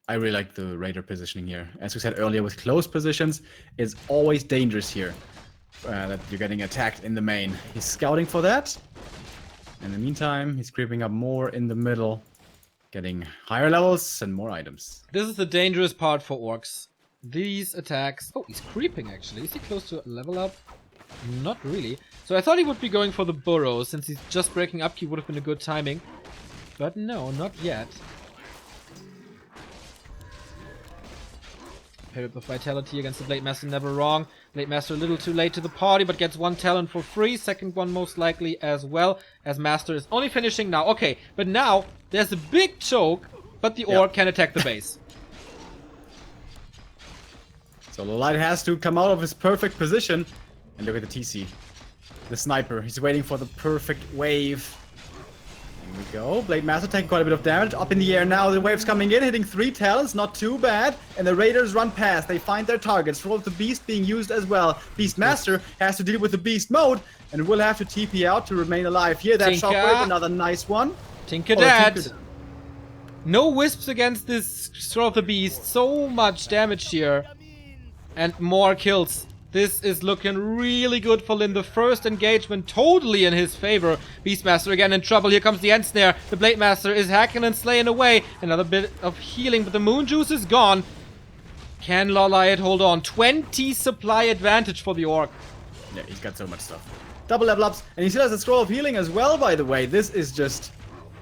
I really like the Raider positioning here. As we said earlier, with close positions, it's always dangerous here that you're getting attacked in the main. He's scouting for that. In the meantime, he's creeping up more in the middle, getting higher levels and more items. This is the dangerous part for orcs. These attacks... Oh, he's creeping actually. Is he close to a level up? Not really. So I thought he would be going for the burrow. Since he's just breaking up, he would have been a good timing. But no, not yet. Paired up with Vitality against the Blade Master, never wrong. Blade Master a little too late to the party, but gets one talent for free. Second one most likely as well, as Master is only finishing now. Okay, but now there's a big choke, but the orc can attack the base. So LawLiet has to come out of his perfect position. And look at the TC. The sniper. He's waiting for the perfect wave. Here we go. Blade Master taking quite a bit of damage. Up in the air now. The wave's coming in, hitting 3 talents. Not too bad. And the Raiders run past. They find their targets. Roll of the Beast being used as well. Beast Master has to deal with the Beast mode. And will have to TP out to remain alive here. That shockwave, another nice one. Tinker Dad. No wisps against this Sword of the Beast. So much damage here. And more kills. This is looking really good for Lyn. The first engagement totally in his favor. Beastmaster again in trouble. Here comes the End Snare. The Blade Master is hacking and slaying away. Another bit of healing, but the Moon Juice is gone. Can LawLiet hold on? 20 supply advantage for the Orc. Yeah, he's got so much stuff. Double level ups. And he still has a Scroll of Healing as well, by the way. This is just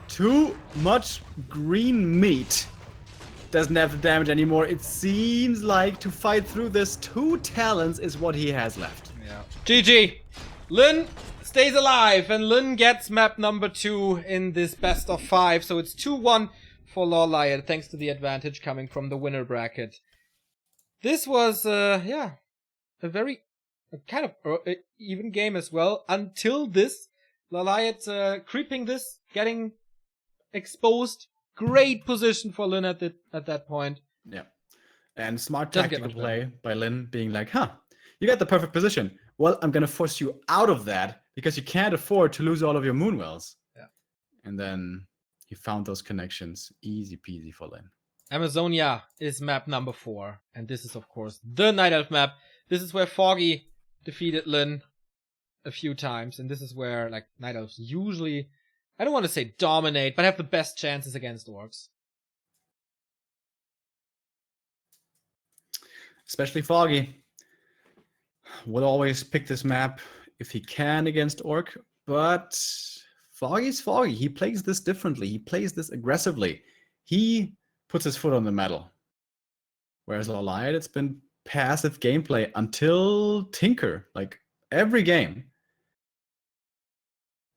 too much green meat. Doesn't have the damage anymore. It seems like to fight through this 2 talents is what he has left. Yeah. GG. Lyn stays alive and Lyn gets map number 2 in this best of 5. So it's 2-1 for LawLiet thanks to the advantage coming from the winner bracket. This was, a very kind of even game as well. Until this, LawLiet creeping this, getting exposed. Great position for Lyn at that point. Yeah. And smart tactical play by Lyn being like, you got the perfect position. Well, I'm going to force you out of that because you can't afford to lose all of your Moonwells. Yeah. And then he found those connections. Easy peasy for Lyn. Amazonia is map number 4. And this is, of course, the Night Elf map. This is where Foggy defeated Lyn a few times. And this is where, like, Night Elves usually... I don't want to say dominate, but have the best chances against orcs. Especially Foggy. Would always pick this map if he can against orc, but Foggy's Foggy. He plays this differently. He plays this aggressively. He puts his foot on the metal. Whereas LawLiet, it's been passive gameplay until Tinker, like every game.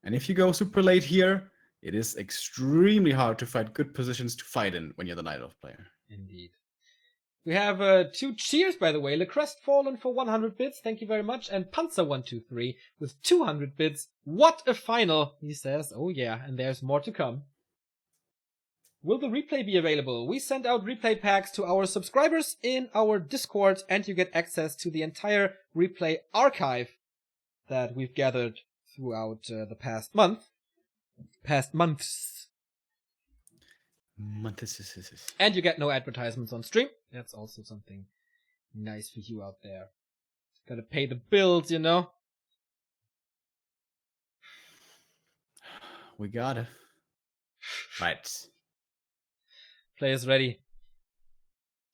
And if you go super late here, it is extremely hard to find good positions to fight in when you're the Night Elf player. Indeed. We have 2 cheers, by the way. Le Crestfallen for 100 bits, thank you very much. And Panzer123 with 200 bits. What a final, he says. Oh yeah, and there's more to come. Will the replay be available? We send out replay packs to our subscribers in our Discord, and you get access to the entire replay archive that we've gathered throughout the past months. And you get no advertisements on stream. That's also something nice for you out there. Gotta pay the bills, you know. We gotta. Right. Players ready.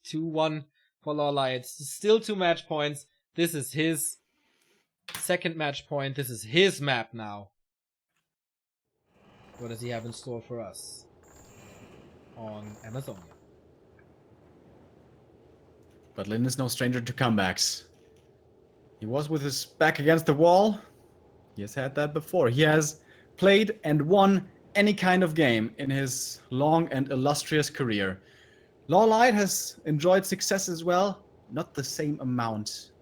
2-1 for LawLiet. Still 2 match points. This is his second match point. This is his map now. What does he have in store for us on Amazonia? But Lyn is no stranger to comebacks. He was with his back against the wall. He has had that before. He has played and won any kind of game in his long and illustrious career. LawLiet has enjoyed success as well. Not the same amount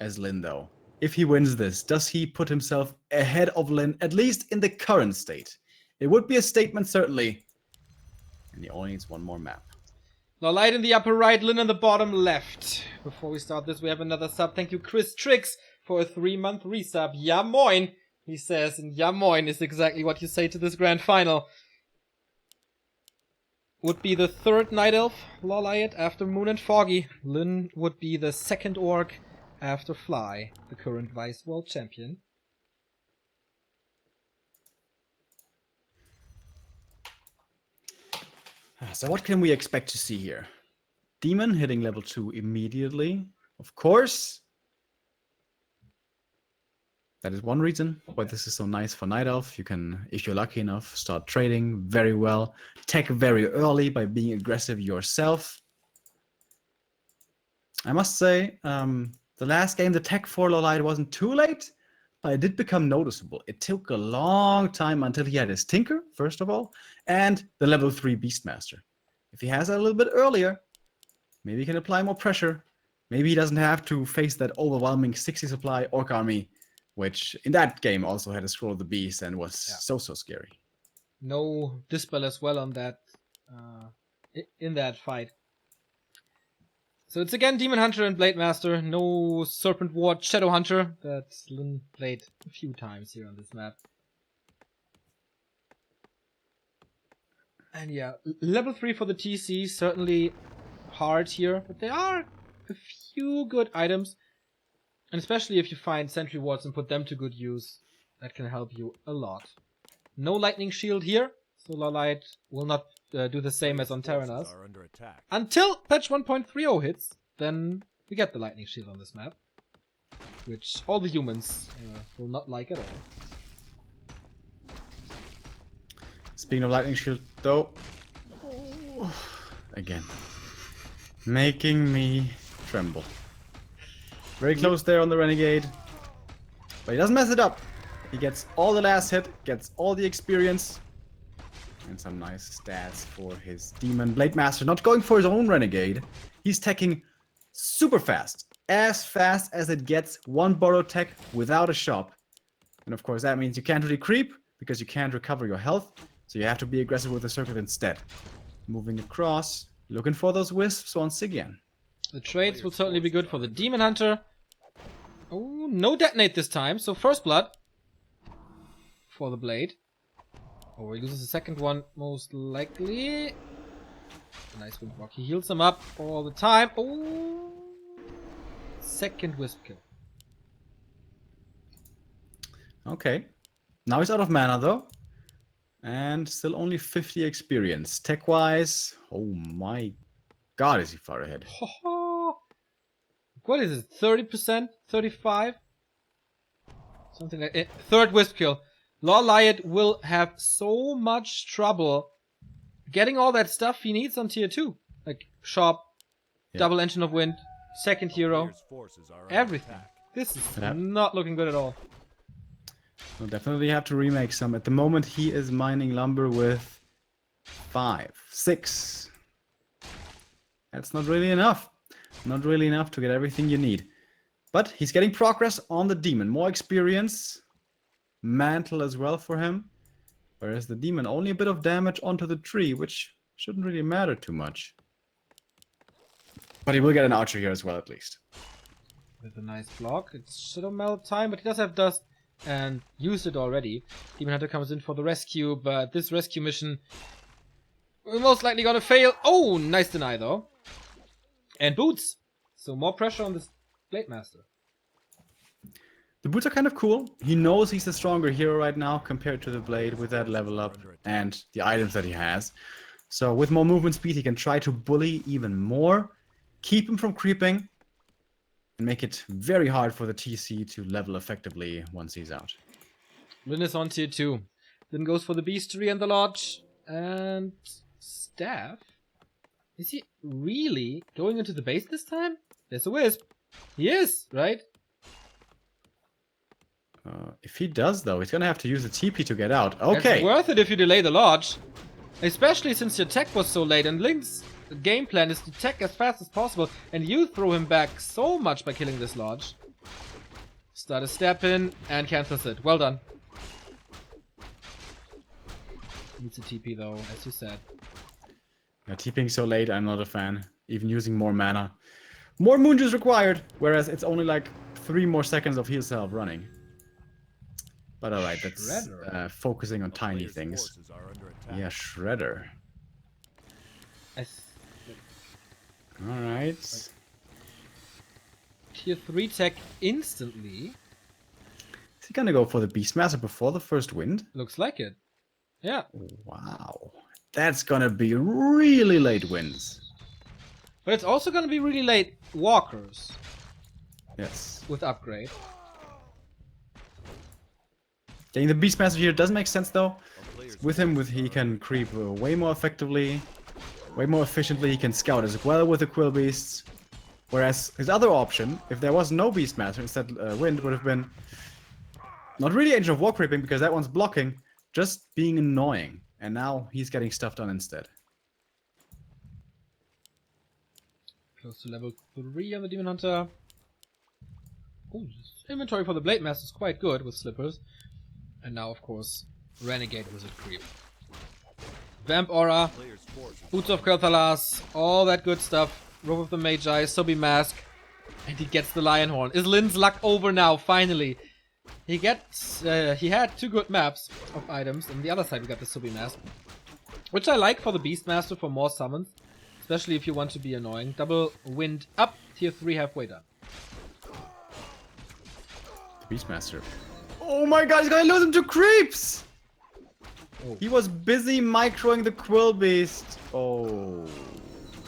as Lyn, though. If he wins this, does he put himself ahead of Lyn, at least in the current state? It would be a statement, certainly. And he only needs one more map. LawLiet in the upper right, Lyn in the bottom left. Before we start this, we have another sub. Thank you, Chris Tricks, for a 3-month resub. Ja moin, he says. And ja moin is exactly what you say to this grand final. would be the third Night Elf, LawLiet, after Moon and Foggy. Lyn would be the second Orc after Fly, the current Vice World Champion. So what can we expect to see here? Demon hitting level 2 immediately, of course. That is one reason why this is so nice for Night Elf. You can, if you're lucky enough, start trading very well. Tech very early by being aggressive yourself. I must say, the last game, the tech for LawLiet wasn't too late, but it did become noticeable. It took a long time until he had his Tinker, first of all, and the level 3 Beastmaster. If he has that a little bit earlier, maybe he can apply more pressure. Maybe he doesn't have to face that overwhelming 60 supply Orc army, which in that game also had a Scroll of the Beast and was so scary. No Dispel as well on that, in that fight. So it's again Demon Hunter and Blade Master, no Serpent Ward Shadow Hunter that Lyn played a few times here on this map. And yeah, level 3 for the TC, certainly hard here, but there are a few good items. And especially if you find Sentry Wards and put them to good use, that can help you a lot. No Lightning Shield here, so LawLiet will not do the same as on Terenas. Until patch 1.30 hits, then we get the Lightning Shield on this map. Which all the humans will not like at all. Speaking of Lightning Shield, though, again, making me tremble. Very close there on the Renegade, but he doesn't mess it up. He gets all the last hit, gets all the experience, and some nice stats for his Demon. Blade Master not going for his own Renegade. He's teching super fast as it gets. One borrowed tech without a shop. And of course that means you can't really creep, because you can't recover your health, so you have to be aggressive with the circuit instead. Moving across, looking for those wisps once again. The trades will certainly be good for the Demon Hunter. Oh, no detonate this time, so first blood for the Blade. Oh, he loses the second one, most likely. Nice wind walk. He heals him up all the time. Oh, second wisp kill. Okay. Now he's out of mana, though. And still only 50 experience. Tech-wise, oh my god, is he far ahead. What is it, 30%? 35? Something like it. Third wisp kill. LawLiet will have so much trouble getting all that stuff he needs on tier 2. Like shop, double engine of wind, second hero, everything. This is not looking good at all. We'll definitely have to remake some. At the moment he is mining lumber with 5, 6. That's not really enough. Not really enough to get everything you need. But he's getting progress on the Demon. More experience. Mantle as well for him. Whereas the Demon, only a bit of damage onto the tree, which shouldn't really matter too much. But he will get an archer here as well, at least. With a nice block. It's Shadow Melt time, but he does have dust and used it already. Demon Hunter comes in for the rescue, but this rescue mission we're most likely gonna fail. Oh, nice deny though. And boots. So more pressure on this Blade Master. The boots are kind of cool. He knows he's the stronger hero right now compared to the Blade with that level up and the items that he has. So with more movement speed, he can try to bully even more, keep him from creeping, and make it very hard for the TC to level effectively once he's out. Lyn is on tier 2. Then goes for the Beastery and the Lodge. And Staff? Is he really going into the base this time? There's a wisp. He is, right? If he does, though, he's gonna have to use a TP to get out. Okay. It's worth it if you delay the Lodge. Especially since your tech was so late, and Lynx's game plan is to tech as fast as possible, and you throw him back so much by killing this Lodge. Start a step in, and cancels it. Well done. Needs a TP though, as you said. Yeah, TPing so late, I'm not a fan. Even using more mana. More moon juice required, whereas it's only like 3 more seconds of heal self running. But alright, that's focusing on tiny things. Yeah, Shredder. All right. Tier 3 tech instantly. Is he gonna go for the Beastmaster before the first wind? Looks like it. Yeah. Wow. That's gonna be really late winds. But it's also gonna be really late walkers Yes. with upgrade. Getting the Beastmaster here doesn't make sense though. A player's With him, he can creep way more effectively, way more efficiently. He can scout as well with the Quill Beasts. Whereas his other option, if there was no Beastmaster, instead Wind would have been not really Agent of War creeping because that one's blocking, just being annoying. And now he's getting stuff done instead. Close to level 3 on the Demon Hunter. Oh, inventory for the Blade Master is quite good with slippers. And now, of course, Renegade Wizard Creep. Vamp Aura, player's force is Boots of Kurthalas, all that good stuff. Robe of the Magi, Sobi Mask. And he gets the Lion Horn. Is Lin's luck over now, finally? He gets, he had 2 good maps of items. On the other side we got the Sobi Mask. Which I like for the Beastmaster for more summons. Especially if you want to be annoying. Double wind up, tier 3 halfway done. The Beastmaster. Oh my god, he's gonna lose him to creeps! Oh. He was busy microing the Quill Beast. Oh.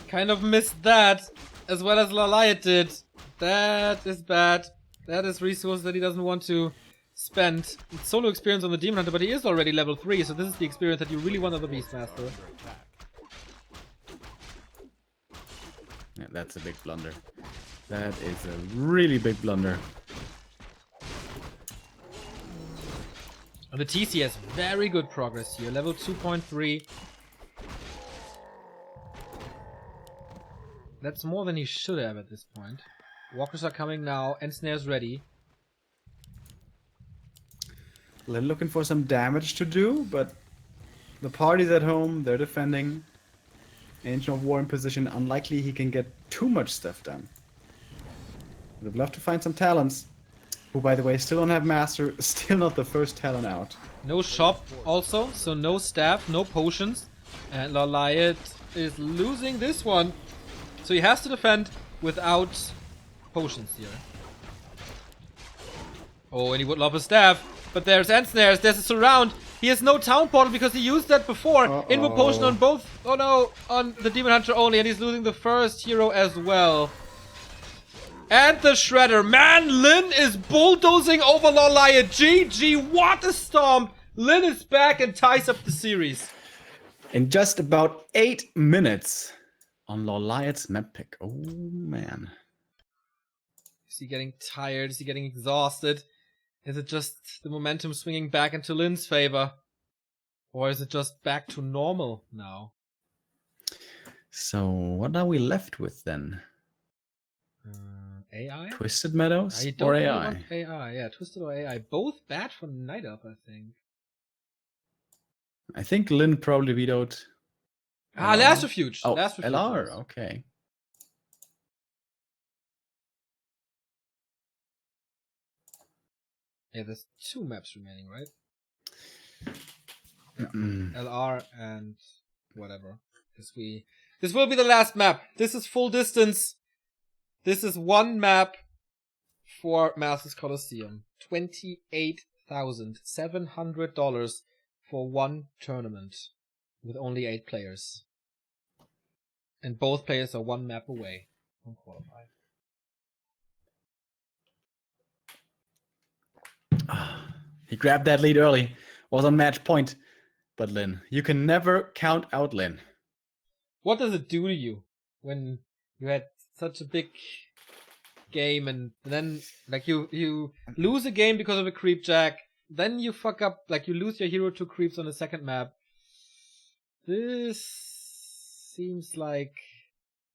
Kind of missed that, as well as LawLiet did. That is bad. That is resource that he doesn't want to spend. It's solo experience on the Demon Hunter, but he is already level 3, so this is the experience that you really want on the Beastmaster. under attack. Yeah, that's a big blunder. That is a really big blunder. And the TC has very good progress here. Level 2.3. That's more than he should have at this point. Walkers are coming now. Ensnare's ready. They're looking for some damage to do, but the party's at home. They're defending. Ancient of War in position. Unlikely he can get too much stuff done. Would have loved to find some talents. Who, by the way, still don't have Master. Still not the first talent out. No shop also, so no staff, no potions. And LawLiet is losing this one. So he has to defend without potions here. Oh, and he would love a staff. But there's Ensnares, there's a surround. He has no town portal because he used that before. Invoke potion on both. Oh no, on the Demon Hunter only. And he's losing the first hero as well. And the Shredder. Man, Lin is bulldozing over LawLiet. GG, what a stomp. Lin is back and ties up the series. In just about 8 minutes on LawLiet's map pick. Oh, man. Is he getting tired? Is he getting exhausted? Is it just the momentum swinging back into Lin's favor? Or is it just back to normal now? So, what are we left with then? AI? Twisted Meadows I don't or really AI? want AI, yeah, Twisted or AI. Both bad for Night Up, I think. I think Lin probably vetoed. Last Refuge. Oh, Last Refuge. LR, okay. Yeah, there's 2 maps remaining, right? Mm-mm. LR and whatever. This will be the last map. This is full distance. This is one map for Masters Coliseum. $28,700 for one tournament with only 8 players. And both players are one map away from Qualifier. He grabbed that lead early. Was on match point. But Lin, you can never count out Lin. What does it do to you when you had such a big game and then like you lose a game because of a creep jack, then you fuck up, like you lose your hero to creeps on the second map? This seems like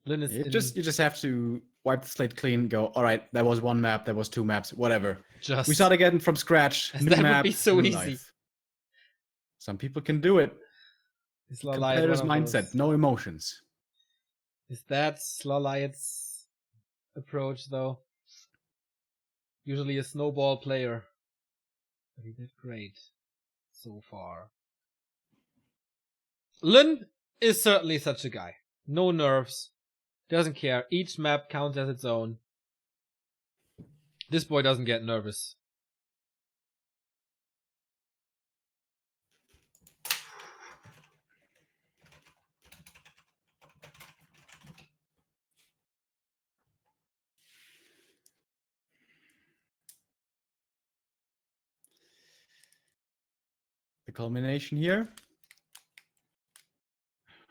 Lin is You just have to wipe the slate clean, go, alright, that was one map, that was 2 maps, whatever. just We start again from scratch. New that map, would be so new easy. life. Some people can do it. Is LawLiet Competitor's one of mindset, those? no emotions. Is that LawLiet's approach though? Usually a snowball player. But he did great so far. Lin is certainly such a guy. No nerves. Doesn't care. Each map counts as its own. This boy doesn't get nervous. The culmination here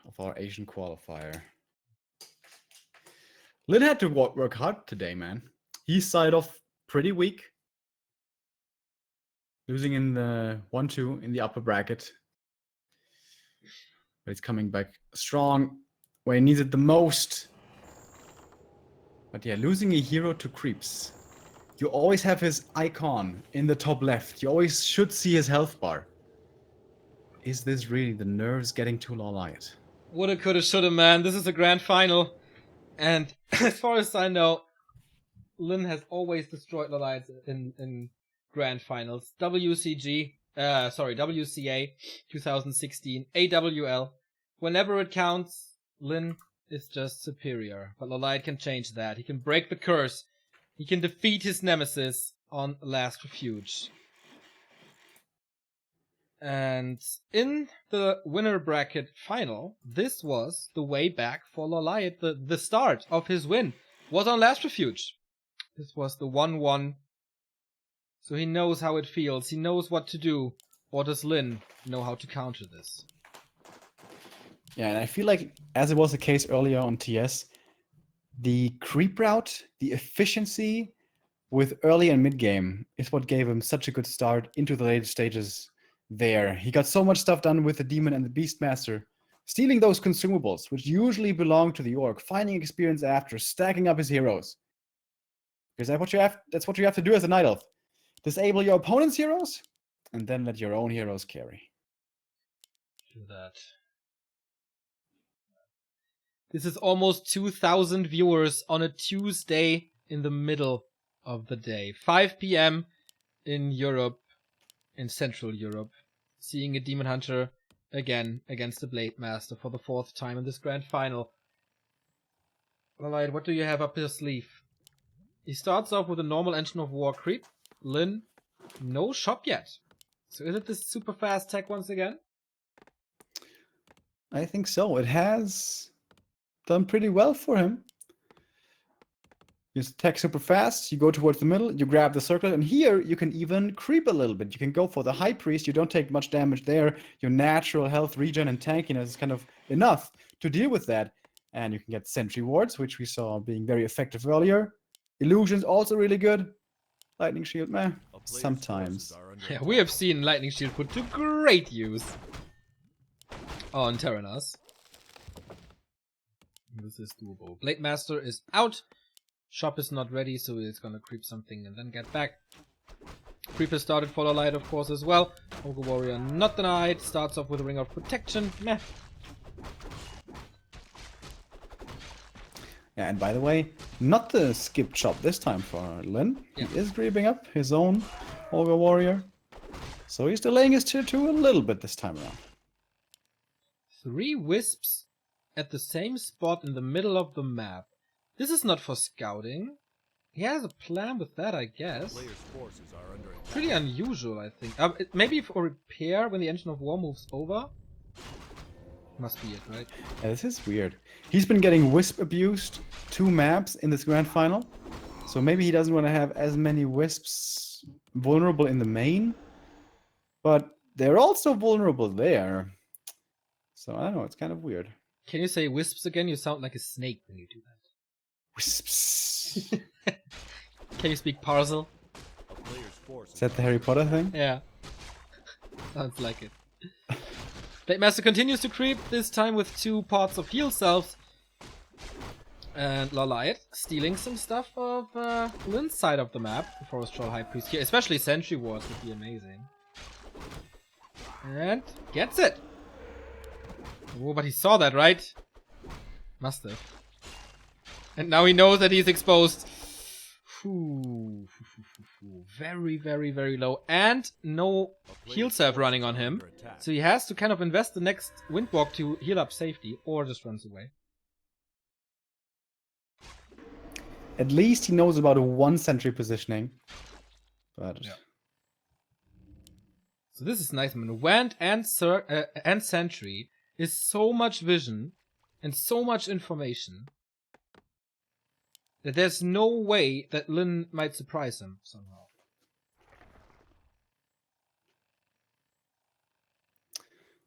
of our Asian qualifier. Lin had to work hard today, man. He started off pretty weak, losing in the 1-2 in the upper bracket. But he's coming back strong where he needs it the most. But yeah, losing a hero to creeps. You always have his icon in the top left. You always should see his health bar. Is this really the nerves getting to LawLiet? Woulda, coulda, shoulda, man. This is a grand final. And as far as I know, Lin has always destroyed LawLiet in grand finals. WCA 2016, AWL. Whenever it counts, Lin is just superior. But LawLiet can change that. He can break the curse. He can defeat his nemesis on Last Refuge. And in the winner bracket final, this was the way back for LawLiet. The start of his win was on Last Refuge. This was the 1-1. So he knows how it feels. He knows what to do. Or does Lin know how to counter this? Yeah, and I feel like, as it was the case earlier on TS, the creep route, the efficiency with early and mid game is what gave him such a good start into the later stages there. He got so much stuff done with the Demon and the Beastmaster, stealing those consumables, which usually belong to the Orc, finding experience after, stacking up his heroes. Because that's what you have to do as a Night Elf. Disable your opponent's heroes, and then let your own heroes carry. Do that. This is almost 2,000 viewers on a Tuesday in the middle of the day. 5 p.m. in Europe, in Central Europe. Seeing a Demon Hunter again against the Blade Master for the 4th time in this grand final. LawLiet, what do you have up your sleeve? He starts off with a normal Engine of War creep. Lin, no shop yet. So is it this super fast tech once again? I think so. It has done pretty well for him. You attack super fast, you go towards the middle, you grab the circle, and here you can even creep a little bit. You can go for the High Priest, you don't take much damage there. Your natural health regen and tankiness is kind of enough to deal with that. And you can get Sentry Wards, which we saw being very effective earlier. Illusion's also really good. Lightning Shield, man, sometimes. Yeah, we have seen Lightning Shield put to great use on Terenas. This is doable. Blade Master is out. Shop is not ready, so it's gonna creep something and then get back. Creep has started for LawLiet, of course, as well. Ogre Warrior not denied. Starts off with a Ring of Protection. Meh. Yeah, and by the way, not the skip chop this time for Lin. Yeah. He is grabbing up his own Ogre Warrior. So he's delaying his tier 2 a little bit this time around. 3 Wisps at the same spot in the middle of the map. This is not for scouting. He has a plan with that, I guess. Pretty unusual, I think. Maybe for repair when the Engine of War moves over? Must be it, right? Yeah, this is weird. He's been getting Wisp abused 2 maps in this grand final. So maybe he doesn't want to have as many Wisps vulnerable in the main. But they're also vulnerable there. So I don't know, it's kind of weird. Can you say Wisps again? You sound like a snake when you do that. Wisps. Can you speak Parcel? Is that the Harry Potter thing? Yeah. Sounds like it. Blade Master continues to creep, this time with 2 pots of heal selves. And LawLiet stealing some stuff of Lin's side of the map. The Forest Troll High Priest here, especially Sentry Wars would be amazing. And gets it! Oh, but he saw that, right? Must have. And now he knows that he's exposed. Ooh, very, very, very low. And no heal self running on him. So he has to kind of invest the next Windwalk to heal up safety. Or just runs away. At least he knows about a 1 sentry positioning. But Yeah. So this is nice, man. Wand and Sentry is so much vision and so much information that there's no way that Lin might surprise him somehow.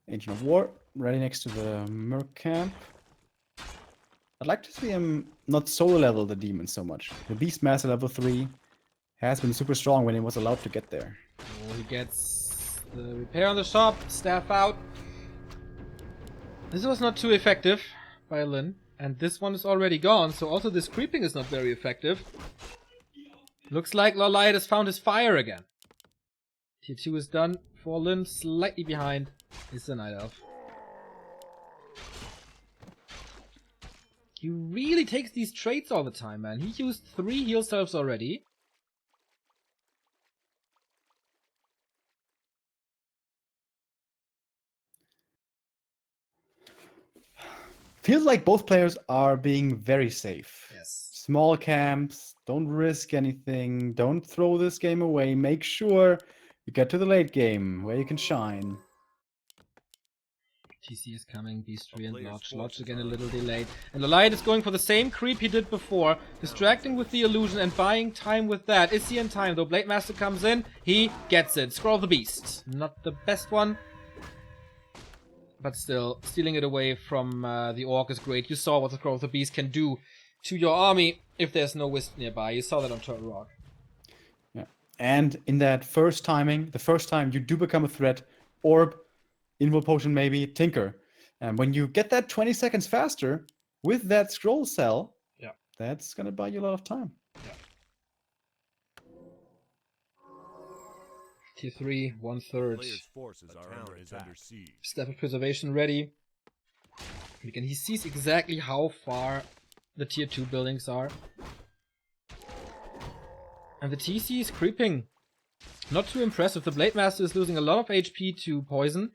Agent of War, ready next to the Merc camp. I'd like to see him not solo level the demon so much. The Beastmaster level 3 has been super strong when he was allowed to get there. Oh, he gets the repair on the shop, staff out. This was not too effective by Lin. And this one is already gone, so also this creeping is not very effective. Looks like LawLiet has found his fire again. Tier 2 is done for Lin, slightly behind is the Night Elf. He really takes these traits all the time, man. He used 3 heal salves already. Feels like both players are being very safe. Yes. Small camps, don't risk anything, don't throw this game away. Make sure you get to the late game where you can shine. TC is coming, Beast 3 and Lodge. Lodge again a little delayed. And LawLiet is going for the same creep he did before, distracting with the illusion and buying time with that. Is he in time though? Blademaster comes in, he gets it. Scroll of the Beast. Not the best one. But still, stealing it away from the Orc is great. You saw what the Scroll of the Beast can do to your army if there's no Wisp nearby. You saw that on Turtle Rock. Yeah. And in that first timing, the first time you do become a threat, Orb, Invul Potion maybe, Tinker. And when you get that 20 seconds faster with that scroll cell, yeah, that's going to buy you a lot of time. Yeah. Tier 3, 1/3. Player's forces are under siege. Staff of Preservation ready. Again, he sees exactly how far the Tier 2 buildings are. And the TC is creeping. Not too impressive. The Blademaster is losing a lot of HP to poison.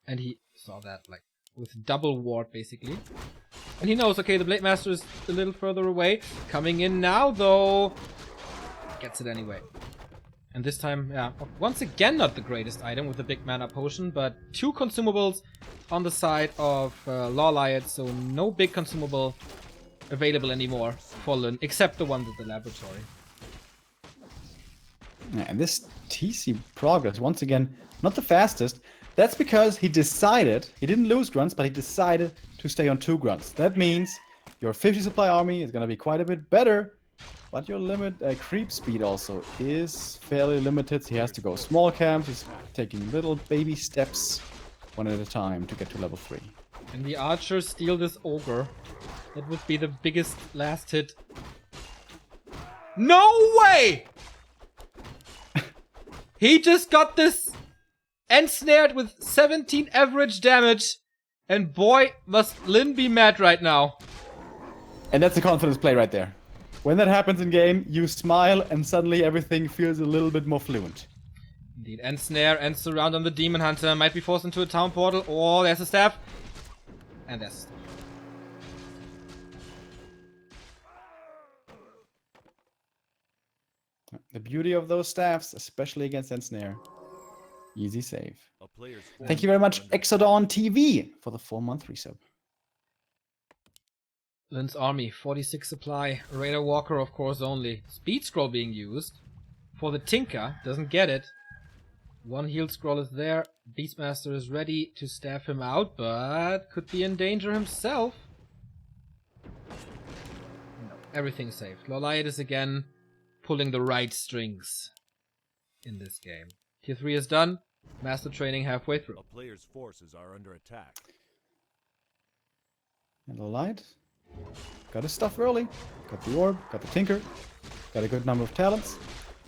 And he saw that, like, with double ward, basically. And he knows, okay, the Blademaster is a little further away. Coming in now, though. Gets it anyway. And this time, yeah, once again not the greatest item with the big mana potion, but 2 consumables on the side of LawLiet, so no big consumable available anymore for Lin, except the ones at the laboratory. Yeah, and this TC progress, once again, not the fastest. That's because he decided, he didn't lose grunts, but he decided to stay on 2 grunts. That means your 50 supply army is going to be quite a bit better. But your creep speed also is fairly limited. He has to go small camps. He's taking little baby steps, one at a time, to get to level 3. And the archers steal this ogre. That would be the biggest last hit. No way! He just got this ensnared with 17 average damage. And boy, must Lin be mad right now. And that's a confidence play right there. When that happens in game, you smile and suddenly everything feels a little bit more fluent. Indeed, and snare and surround on the Demon Hunter. Might be forced into a town portal. Oh, there's a staff. And there's a staff. The beauty of those staffs, especially against Ensnare. Easy save. Thank you very much, Exodon TV, for the 4-month resub. Lin's army, 46 supply. Raider Walker, of course, only. Speed scroll being used. For the Tinker, doesn't get it. 1 heal scroll is there. Beastmaster is ready to staff him out, but could be in danger himself. No, everything's safe. LawLiet is again pulling the right strings in this game. Tier 3 is done. Master training halfway through. A player's forces are under attack. And LawLiet got his stuff early. Got the orb, got the tinker, got a good number of talents.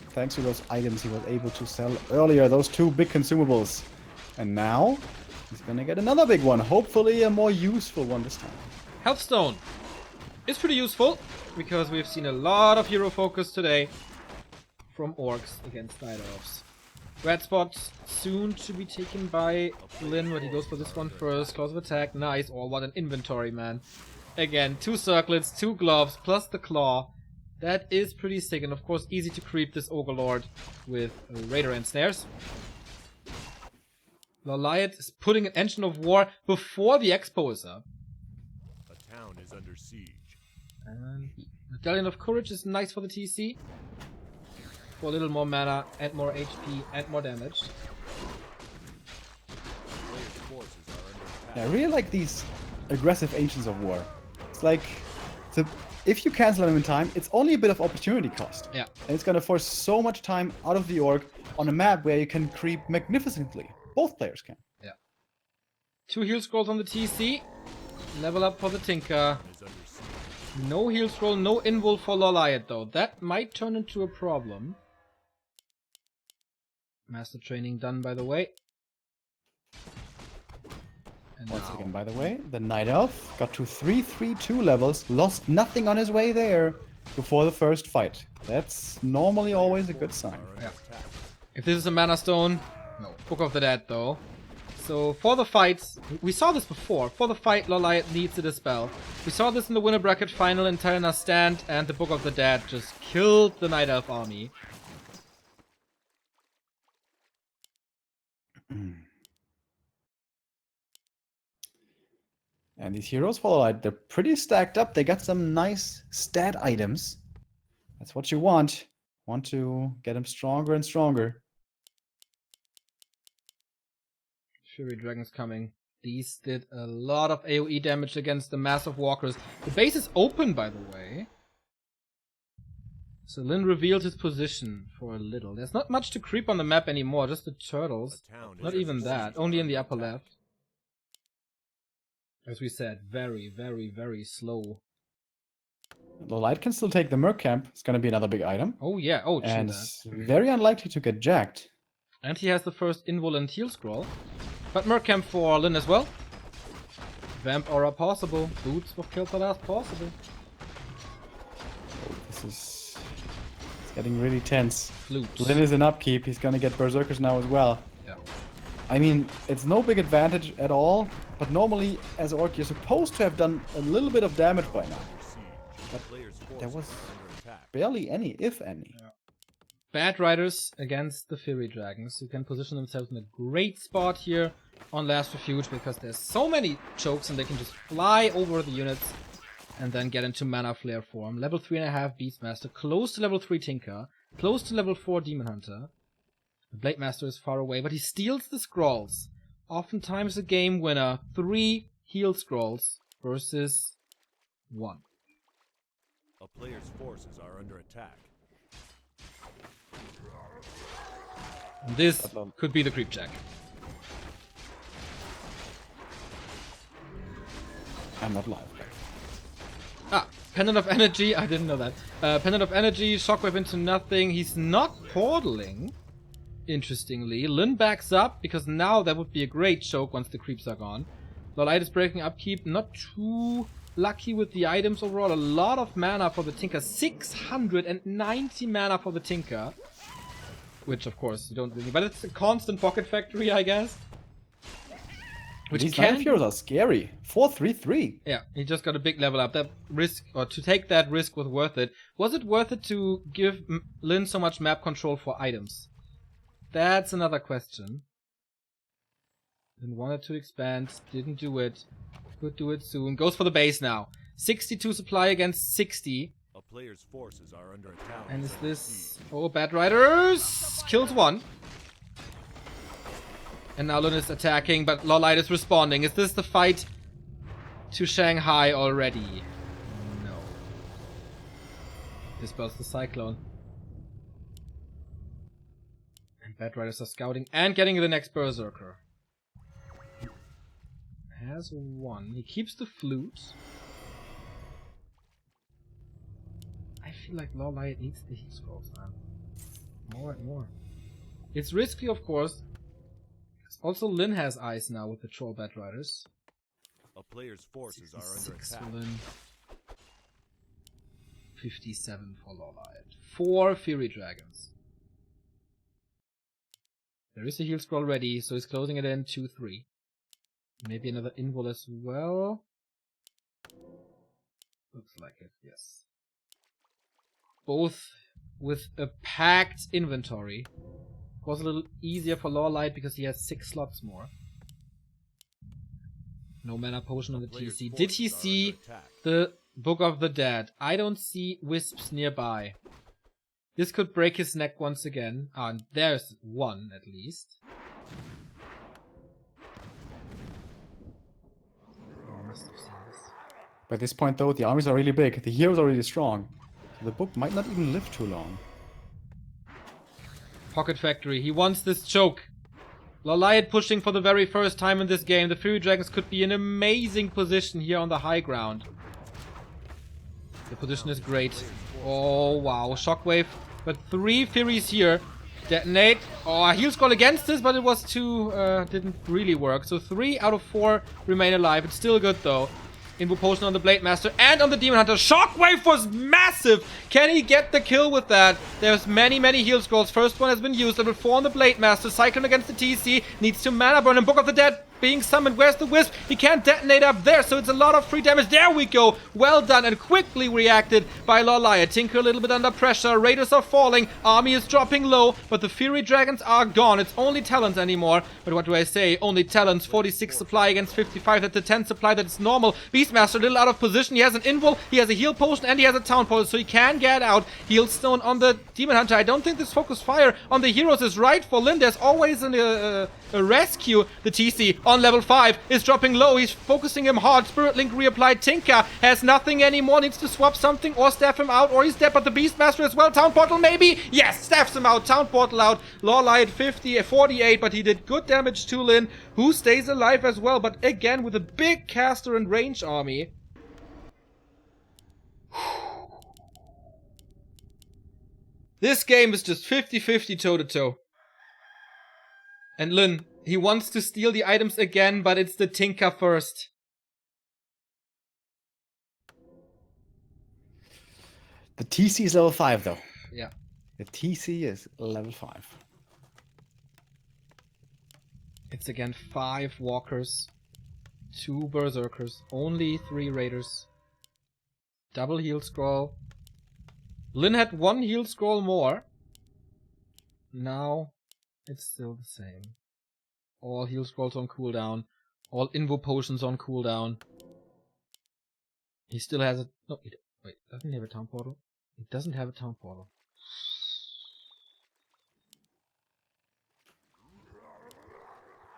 Thanks to those items he was able to sell earlier, those 2 big consumables. And now he's gonna get another big one. Hopefully a more useful one this time. Healthstone is pretty useful because we've seen a lot of hero focus today from orcs against night elves. Red spots soon to be taken by Lin, but he goes for this one first. Close of attack, nice. Oh, what an inventory, man. Again, 2 circlets, 2 gloves, plus the claw. That is pretty sick, and of course easy to creep this Ogre Lord with Raider and Snares. LawLiet is putting an Engine of War before the Expo is up. A town is under siege. And Medallion of Courage is nice for the TC. For a little more mana, and more HP, and more damage. Players' forces are under attack. Yeah, I really like these aggressive Ancients of War. It's like, if you cancel them in time, it's only a bit of opportunity cost. Yeah. And it's gonna force so much time out of the org on a map where you can creep magnificently. Both players can. Yeah. 2 heal scrolls on the TC. Level up for the Tinker. Is under siege. No heal scroll, no invul for LawLiet though. That might turn into a problem. Master training done, by the way. And Once now- again, by the way, the Night Elf got to 3-3-2 levels, lost nothing on his way there before the first fight. That's normally always a good sign. Are under Yeah. attack. If this is a Mana Stone, no. Book of the Dead though. So for the fights, we saw this before. For the fight, LawLiet needs to dispel. We saw this in the winner bracket final in Terenas Stand, and the Book of the Dead just killed the Night Elf army. And these heroes for LawLiet, they're pretty stacked up. They got some nice stat items. That's what you want. Want to get them stronger and stronger. Fury Dragons coming. These did a lot of AoE damage against the massive walkers. The base is open, by the way. So Lin revealed his position for a little. There's not much to creep on the map anymore, just the turtles. A town is Not under even that, siege. only in the upper left. As we said, very, very, very slow. LawLiet can still take the Merc Camp. It's going to be another big item. Oh yeah, oh true And that. it's very unlikely to get jacked. And he has the first invul and heal scroll. But Mercamp for Lin as well. Vamp Aura possible. Boots will kill the last possible. This is... It's getting really tense. Flute. Lin is in upkeep. He's going to get Berserkers now as well. Yeah. I mean, it's no big advantage at all. But normally, as Orc, you're supposed to have done a little bit of damage by now. Under siege. But Players' there forces was are under attack. barely any, if any. Bad Riders against the Fury Dragons, who can position themselves in a great spot here on Last Refuge because there's so many chokes and they can just fly over the units and then get into Mana Flare form. Level 3.5 Beastmaster, close to level 3 Tinker, close to level 4 Demon Hunter. The Blade Master is far away, but he steals the scrolls. Oftentimes a game winner. 3 heal scrolls versus 1. A player's forces are under attack. And this could be the creep check. I'm not live. Ah, Pendant of Energy, I didn't know that. Pendant of Energy, Shockwave into nothing. He's not portaling, interestingly. Lin backs up, because now that would be a great choke once the creeps are gone. LawLiet is breaking upkeep, not too lucky with the items overall. A lot of mana for the Tinker, 690 mana for the Tinker. Which, of course, you don't really... But it's a constant pocket factory, I guess. Which These can... Night Heroes are scary. 4-3-3. Yeah, he just got a big level up. That risk, or to take that risk was worth it. Was it worth it to give Lin so much map control for items? That's another question. Lin wanted to expand, didn't do it. Could do it soon. Goes for the base now. 62 supply against 60. A player's forces are under attack. And is this... Oh, Bad Riders! Kills one. And now Lin is attacking, but LawLiet is responding. Is this the fight to Shanghai already? No. Dispels the Cyclone. And Bad Riders are scouting and getting the next Berserker. Has one. He keeps the flute. I feel like LawLiet needs the heat scrolls, man. More and more. It's risky, of course. Also, Lin has eyes now with the Troll Bad Riders. A player's forces are under 66 attack. for Lin. 57 for LawLiet. 4 Fury Dragons. There is a heal scroll ready, so he's closing it in 2-3. Maybe another invul as well. Looks like it, yes. both with a packed inventory. Was a little easier for LawLiet because he has 6 slots more. No mana potion on the TC. Did he see the Book of the Dead? I don't see wisps nearby. This could break his neck once again. Ah, and there's one at least. Oh, must have seen this. By this point, though, the armies are really big. The heroes are really strong. So the book might not even live too long. Pocket Factory. He wants this choke. LawLiet pushing for the very first time in this game. The Fury Dragons could be in amazing position here on the high ground. The position is great. Oh, wow. Shockwave. But 3 Furies here. Detonate. Oh, heal scroll against this, but it was too... didn't really work. So 3 out of 4 remain alive. It's still good, though. Invo Potion on the Blade Master and on the Demon Hunter. Shockwave was massive! Can he get the kill with that? There's many heal scrolls. First one has been used. Level 4 on the Blade Master. Cyclone against the TC. Needs to mana burn. And Book of the Dead being summoned. Where's the Wisp? He can't detonate up there, so it's a lot of free damage. There we go! Well done and quickly reacted by LawLiet. Tinker a little bit under pressure. Raiders are falling. Army is dropping low, but the Fury Dragons are gone. It's only Talons anymore. But what do I say? Only Talons. 46 supply against 55. That's the 10 supply. That's normal. Beastmaster a little out of position. He has an invul, he has a heal potion, and he has a town portal, so he can get out. Heal stone on the Demon Hunter. I don't think this focus fire on the heroes is right for Lyn. There's always a rescue. The TC on level 5 is dropping low. He's focusing him hard. Spirit Link reapplied. Tinker has nothing anymore. Needs to swap something or staff him out, or he's dead. But the Beastmaster as well. Town portal maybe? Yes, staffs him out. Town portal out. LawLiet 48, but he did good damage to Lyn, who stays alive as well. But again, with a big caster and range army. This game is just 50-50 toe-to-toe. And Lyn, he wants to steal the items again, but it's the Tinker first. The TC is level 5, though. Yeah. The TC is level 5. It's again 5 walkers, 2 berserkers, only 3 raiders. Double heal scroll. Lyn had 1 heal scroll more. Now it's still the same. All heal scrolls on cooldown. All invo potions on cooldown. He still has a... No, wait, doesn't he have a town portal? He doesn't have a town portal.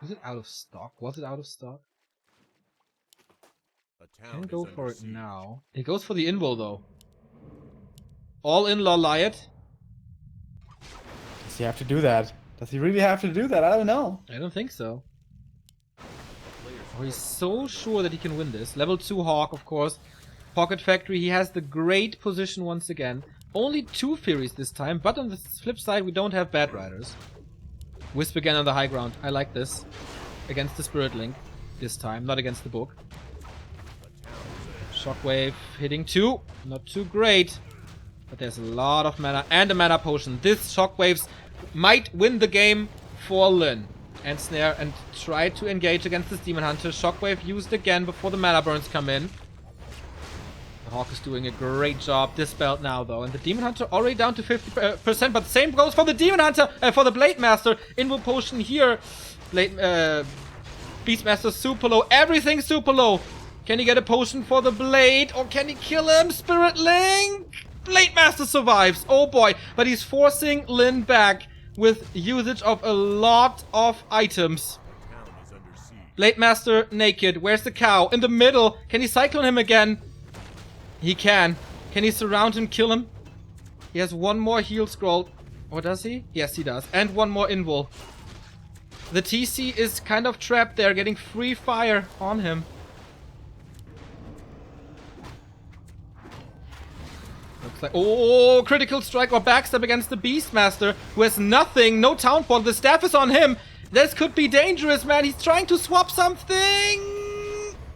Is it out of stock? Was it out of stock? Can go for it now. He goes for the invo though. All in LawLiet. Does he have to do that? Does he really have to do that? I don't know. I don't think so. Oh, he's so sure that he can win this. Level 2 Hawk, of course. Pocket Factory, he has the great position once again. Only 2 Furies this time, but on the flip side, we don't have Bad Riders. Wisp again on the high ground. I like this. Against the Spirit Link this time, not against the book. Shockwave hitting 2. Not too great. But there's a lot of mana and a mana potion. This Shockwaves might win the game for Lyn. And Snare and try to engage against this Demon Hunter. Shockwave used again before the mana burns come in. The Hawk is doing a great job. Dispelled now though. And the Demon Hunter already down to 50%. But same goes for the Demon Hunter, for the Blade Master. Invo potion here. Beastmaster super low. Everything super low. Can he get a potion for the Blade? Or can he kill him? Spirit Link! Blade Master survives. Oh boy. But he's forcing Lyn back with usage of a lot of items. Blade Master naked. Where's the cow? In the middle. Can he cyclone him again? He can. Can he surround him, kill him? He has 1 more heal scroll. Or does he? Yes, he does. And 1 more invul. The TC is kind of trapped there, getting free fire on him. Looks like... Oh, critical strike or backstab against the Beastmaster, who has nothing. No town portal. The staff is on him. This could be dangerous, man. He's trying to swap something.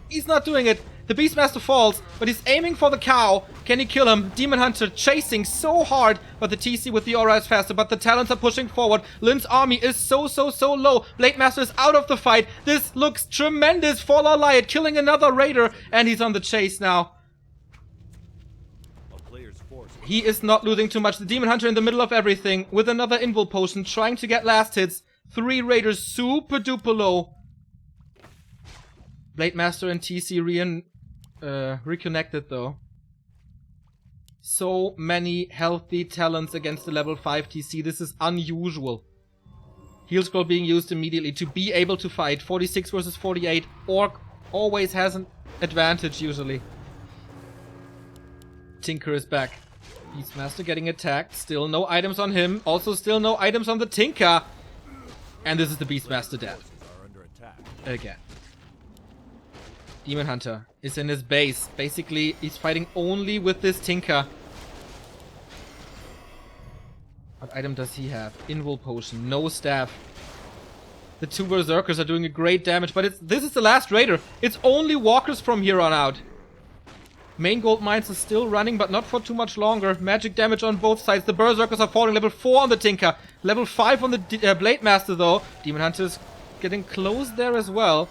He's not doing it. The Beastmaster falls, but he's aiming for the cow. Can he kill him? Demon Hunter chasing so hard, but the TC with the aura is faster, but the Talons are pushing forward. Lyn's army is so low. Blade Master is out of the fight. This looks tremendous for LawLiet, killing another raider, and he's on the chase now. he is not losing too much. The Demon Hunter in the middle of everything with another invul potion, trying to get last hits. 3 Raiders super duper low. Blade Master and TC reconnected though. So many healthy talents against the level 5 TC. This is unusual. Heal Scroll being used immediately to be able to fight. 46 versus 48. Orc always has an advantage usually. Tinker is back. Beastmaster getting attacked. Still no items on him. Also still no items on the Tinker. And this is the Beastmaster dead. Again. Demon Hunter is in his base. Basically, he's fighting only with this Tinker. What item does he have? Invul Potion. No staff. The 2 Berserkers are doing a great damage, but this is the last Raider. It's only walkers from here on out. Main gold mines are still running, but not for too much longer. Magic damage on both sides. The Berserkers are falling. Level 4 on the Tinker. Level 5 on the Blade Master, though. Demon Hunter is getting close there as well.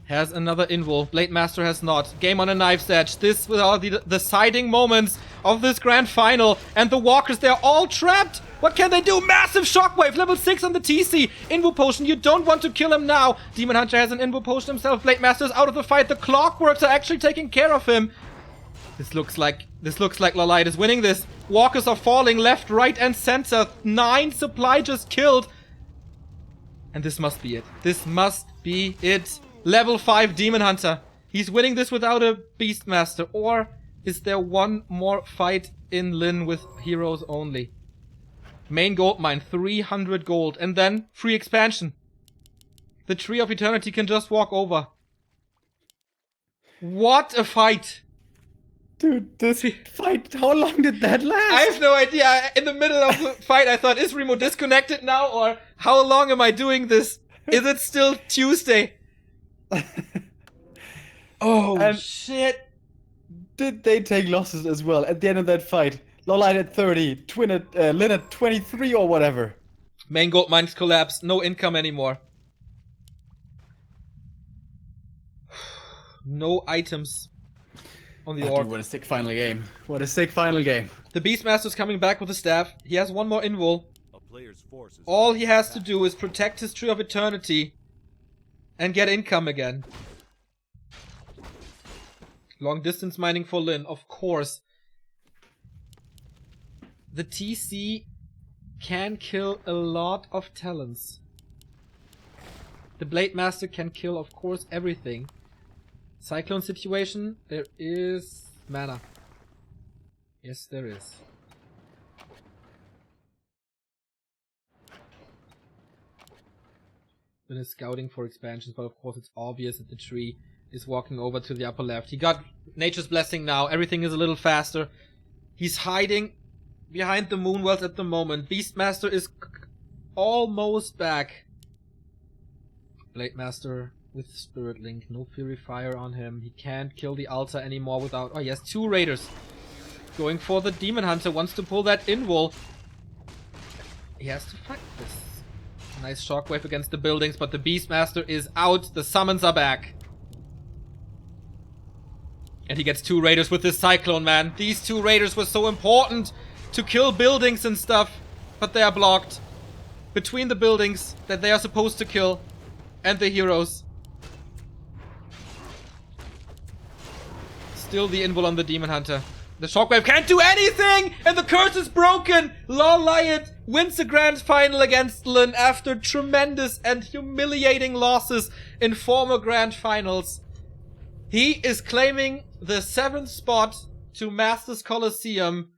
Has another invul. Blade Master has not. Game on a knife's edge. This with all the deciding moments of this grand final. And the walkers, they're all trapped. What can they do? Massive shockwave. Level 6 on the TC. Invul potion. You don't want to kill him now. Demon Hunter has an invul potion himself. Blade Master is out of the fight. The Clockworks are actually taking care of him. This looks like LawLiet is winning this. Walkers are falling left, right, and center. 9 supply just killed. And this must be it. This must be it. Level 5 Demon Hunter. He's winning this without a Beastmaster. Or is there one more fight in Lin with heroes only? Main gold mine, 300 gold. And then free expansion. The Tree of Eternity can just walk over. What a fight. Dude, this fight, how long did that last? I have no idea. In the middle of the fight, I thought, is Remo disconnected now? Or how long am I doing this? Is it still Tuesday? Oh, And shit. did they take losses as well at the end of that fight? LawLiet at 30, Lin at 23 or whatever. Main gold mines collapse. No income anymore. No items on the orc. Dude, what a sick final game. What a sick final game. The Beastmaster's coming back with a staff. He has one more invul. A player's forces All he has to do is protect his Tree of Eternity and get income again. Long distance mining for Lin, of course. The TC can kill a lot of talents. The Blade Master can kill, of course, everything. Cyclone situation, there is mana. Yes, there is. Lin is scouting for expansions, but of course it's obvious that the tree is walking over to the upper left. He got Nature's Blessing now. Everything is a little faster. He's hiding behind the Moonwells at the moment. Beastmaster is almost back. Blade Master with Spirit Link. No Purifier on him. He can't kill the altar anymore without... Oh, he has 2 Raiders. Going for the Demon Hunter. Wants to pull that invul. He has to fight this. Nice shockwave against the buildings, but the Beastmaster is out. The summons are back. And he gets 2 Raiders with this Cyclone, man. These 2 Raiders were so important to kill buildings and stuff, but they are blocked between the buildings that they are supposed to kill and the heroes. Still the invul on the Demon Hunter. The shockwave can't do anything, and the curse is broken. LawLiet wins the grand final against Lin after tremendous and humiliating losses in former grand finals. He is claiming the 7th spot to Masters Coliseum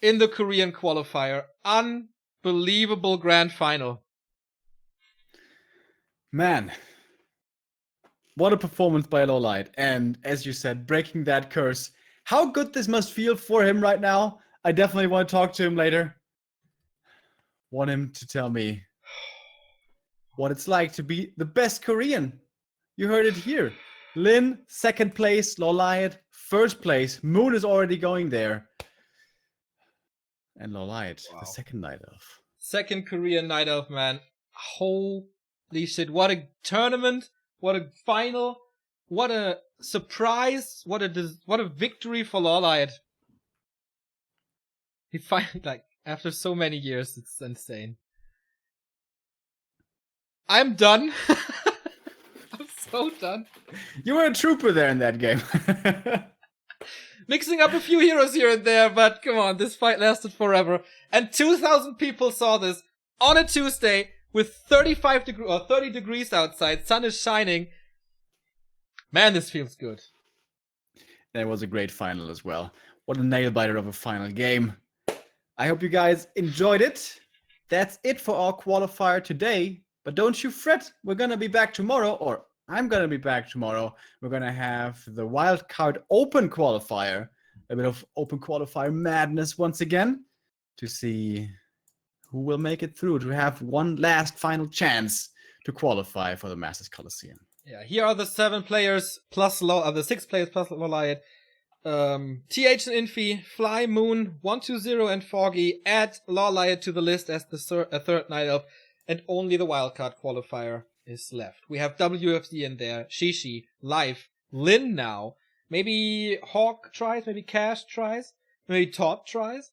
in the Korean qualifier. Unbelievable grand final. Man, what a performance by LawLiet. And as you said, breaking that curse. How good this must feel for him right now. I definitely want to talk to him later. Want him to tell me what it's like to be the best Korean. You heard it here. Lin, 2nd place. LawLiet, 1st place. Moon is already going there. And LawLiet, the 2nd Night Elf. 2nd Korean Night Elf, man. Holy shit. What a tournament. What a final. What a surprise. What a victory for LawLiet. He finally, like, after so many years, it's insane. I'm done. I'm so done. You were a trooper there in that game. Mixing up a few heroes here and there, but come on, this fight lasted forever. And 2,000 people saw this on a Tuesday with 30 degrees outside. Sun is shining. Man, this feels good. That was a great final as well. What a nail biter of a final game. I hope you guys enjoyed it. That's it for our qualifier today. But don't you fret. We're going to be back tomorrow, or I'm going to be back tomorrow. We're going to have the wildcard open qualifier. A bit of open qualifier madness once again to see who will make it through, to have one last final chance to qualify for the Masters Coliseum. Yeah, here are the 7 players plus the 6 players plus LawLiet. TH and Infi, Fly, Moon, 120 and Foggy. Add LawLiet to the list as the third Night Elf, and only the wildcard qualifier is left. We have WFD in there, Shishi, Life, Lin now. Maybe Hawk tries, maybe Cash tries, maybe Todd tries.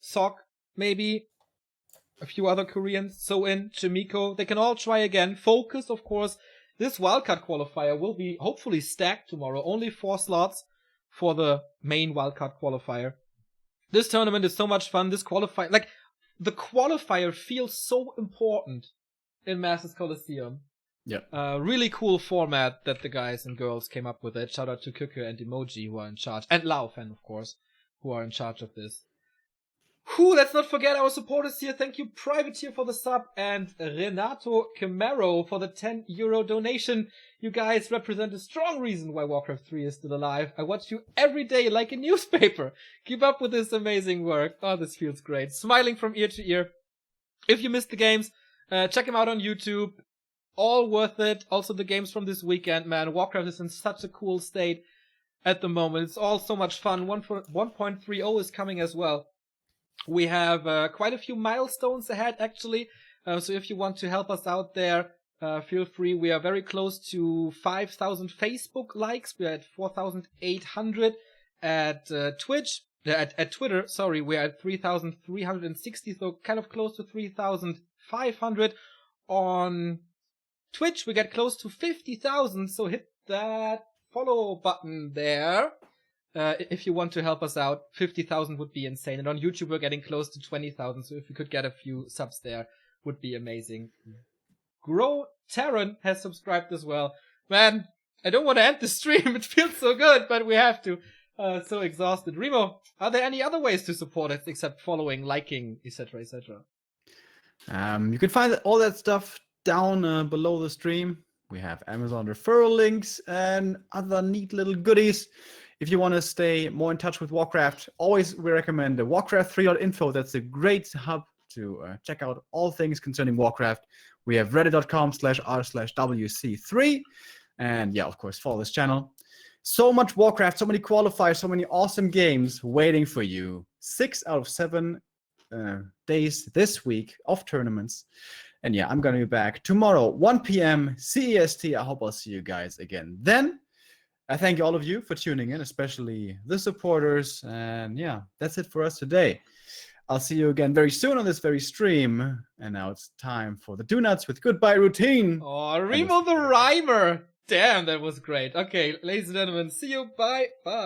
Sok, maybe. A few other Koreans, So-In, Chimiko. They can all try again. Focus, of course. This wildcard qualifier will be hopefully stacked tomorrow. Only 4 slots for the main wildcard qualifier. This tournament is so much fun. This qualifier, like, the qualifier feels so important in Masters Coliseum. Yeah. Really cool format that the guys and girls came up with it. Shout out to Kuku and Emoji who are in charge. And Laufan, of course, who are in charge of this. Let's not forget our supporters here. Thank you, Privateer, for the sub, and Renato Camaro for the €10 donation. You guys represent a strong reason why Warcraft 3 is still alive. I watch you every day like a newspaper. Keep up with this amazing work. Oh, this feels great. Smiling from ear to ear. If you missed the games, check them out on YouTube. All worth it. Also the games from this weekend, man. Warcraft is in such a cool state at the moment. It's all so much fun. 1.30 is coming as well. We have quite a few milestones ahead, actually. So if you want to help us out there, feel free. We are very close to 5,000 Facebook likes. We are at 4,800 at Twitch. At Twitter, sorry, we are at 3,360, so kind of close to 3,500. On Twitch, we get close to 50,000, so hit that follow button there. If you want to help us out, 50,000 would be insane. And on YouTube, we're getting close to 20,000. So if we could get a few subs there, would be amazing. Grow Terran has subscribed as well. Man, I don't want to end the stream. It feels so good, but we have to. So exhausted. Remo, are there any other ways to support us except following, liking, etc., etc.? You can find all that stuff down below the stream. We have Amazon referral links and other neat little goodies. If you want to stay more in touch with Warcraft, always we recommend the Warcraft3.info. That's a great hub to check out all things concerning Warcraft. We have reddit.com/r/WC3. And yeah, of course, follow this channel. So much Warcraft, so many qualifiers, so many awesome games waiting for you. 6 out of 7 days this week of tournaments. And yeah, I'm going to be back tomorrow, 1 p.m. CEST. I hope I'll see you guys again then. I thank all of you for tuning in, especially the supporters. And yeah, that's it for us today. I'll see you again very soon on this very stream. And now it's time for the Do Nuts with Goodbye routine. Oh, Remo the Rhymer. Damn, that was great. Okay, ladies and gentlemen, see you. Bye. Bye.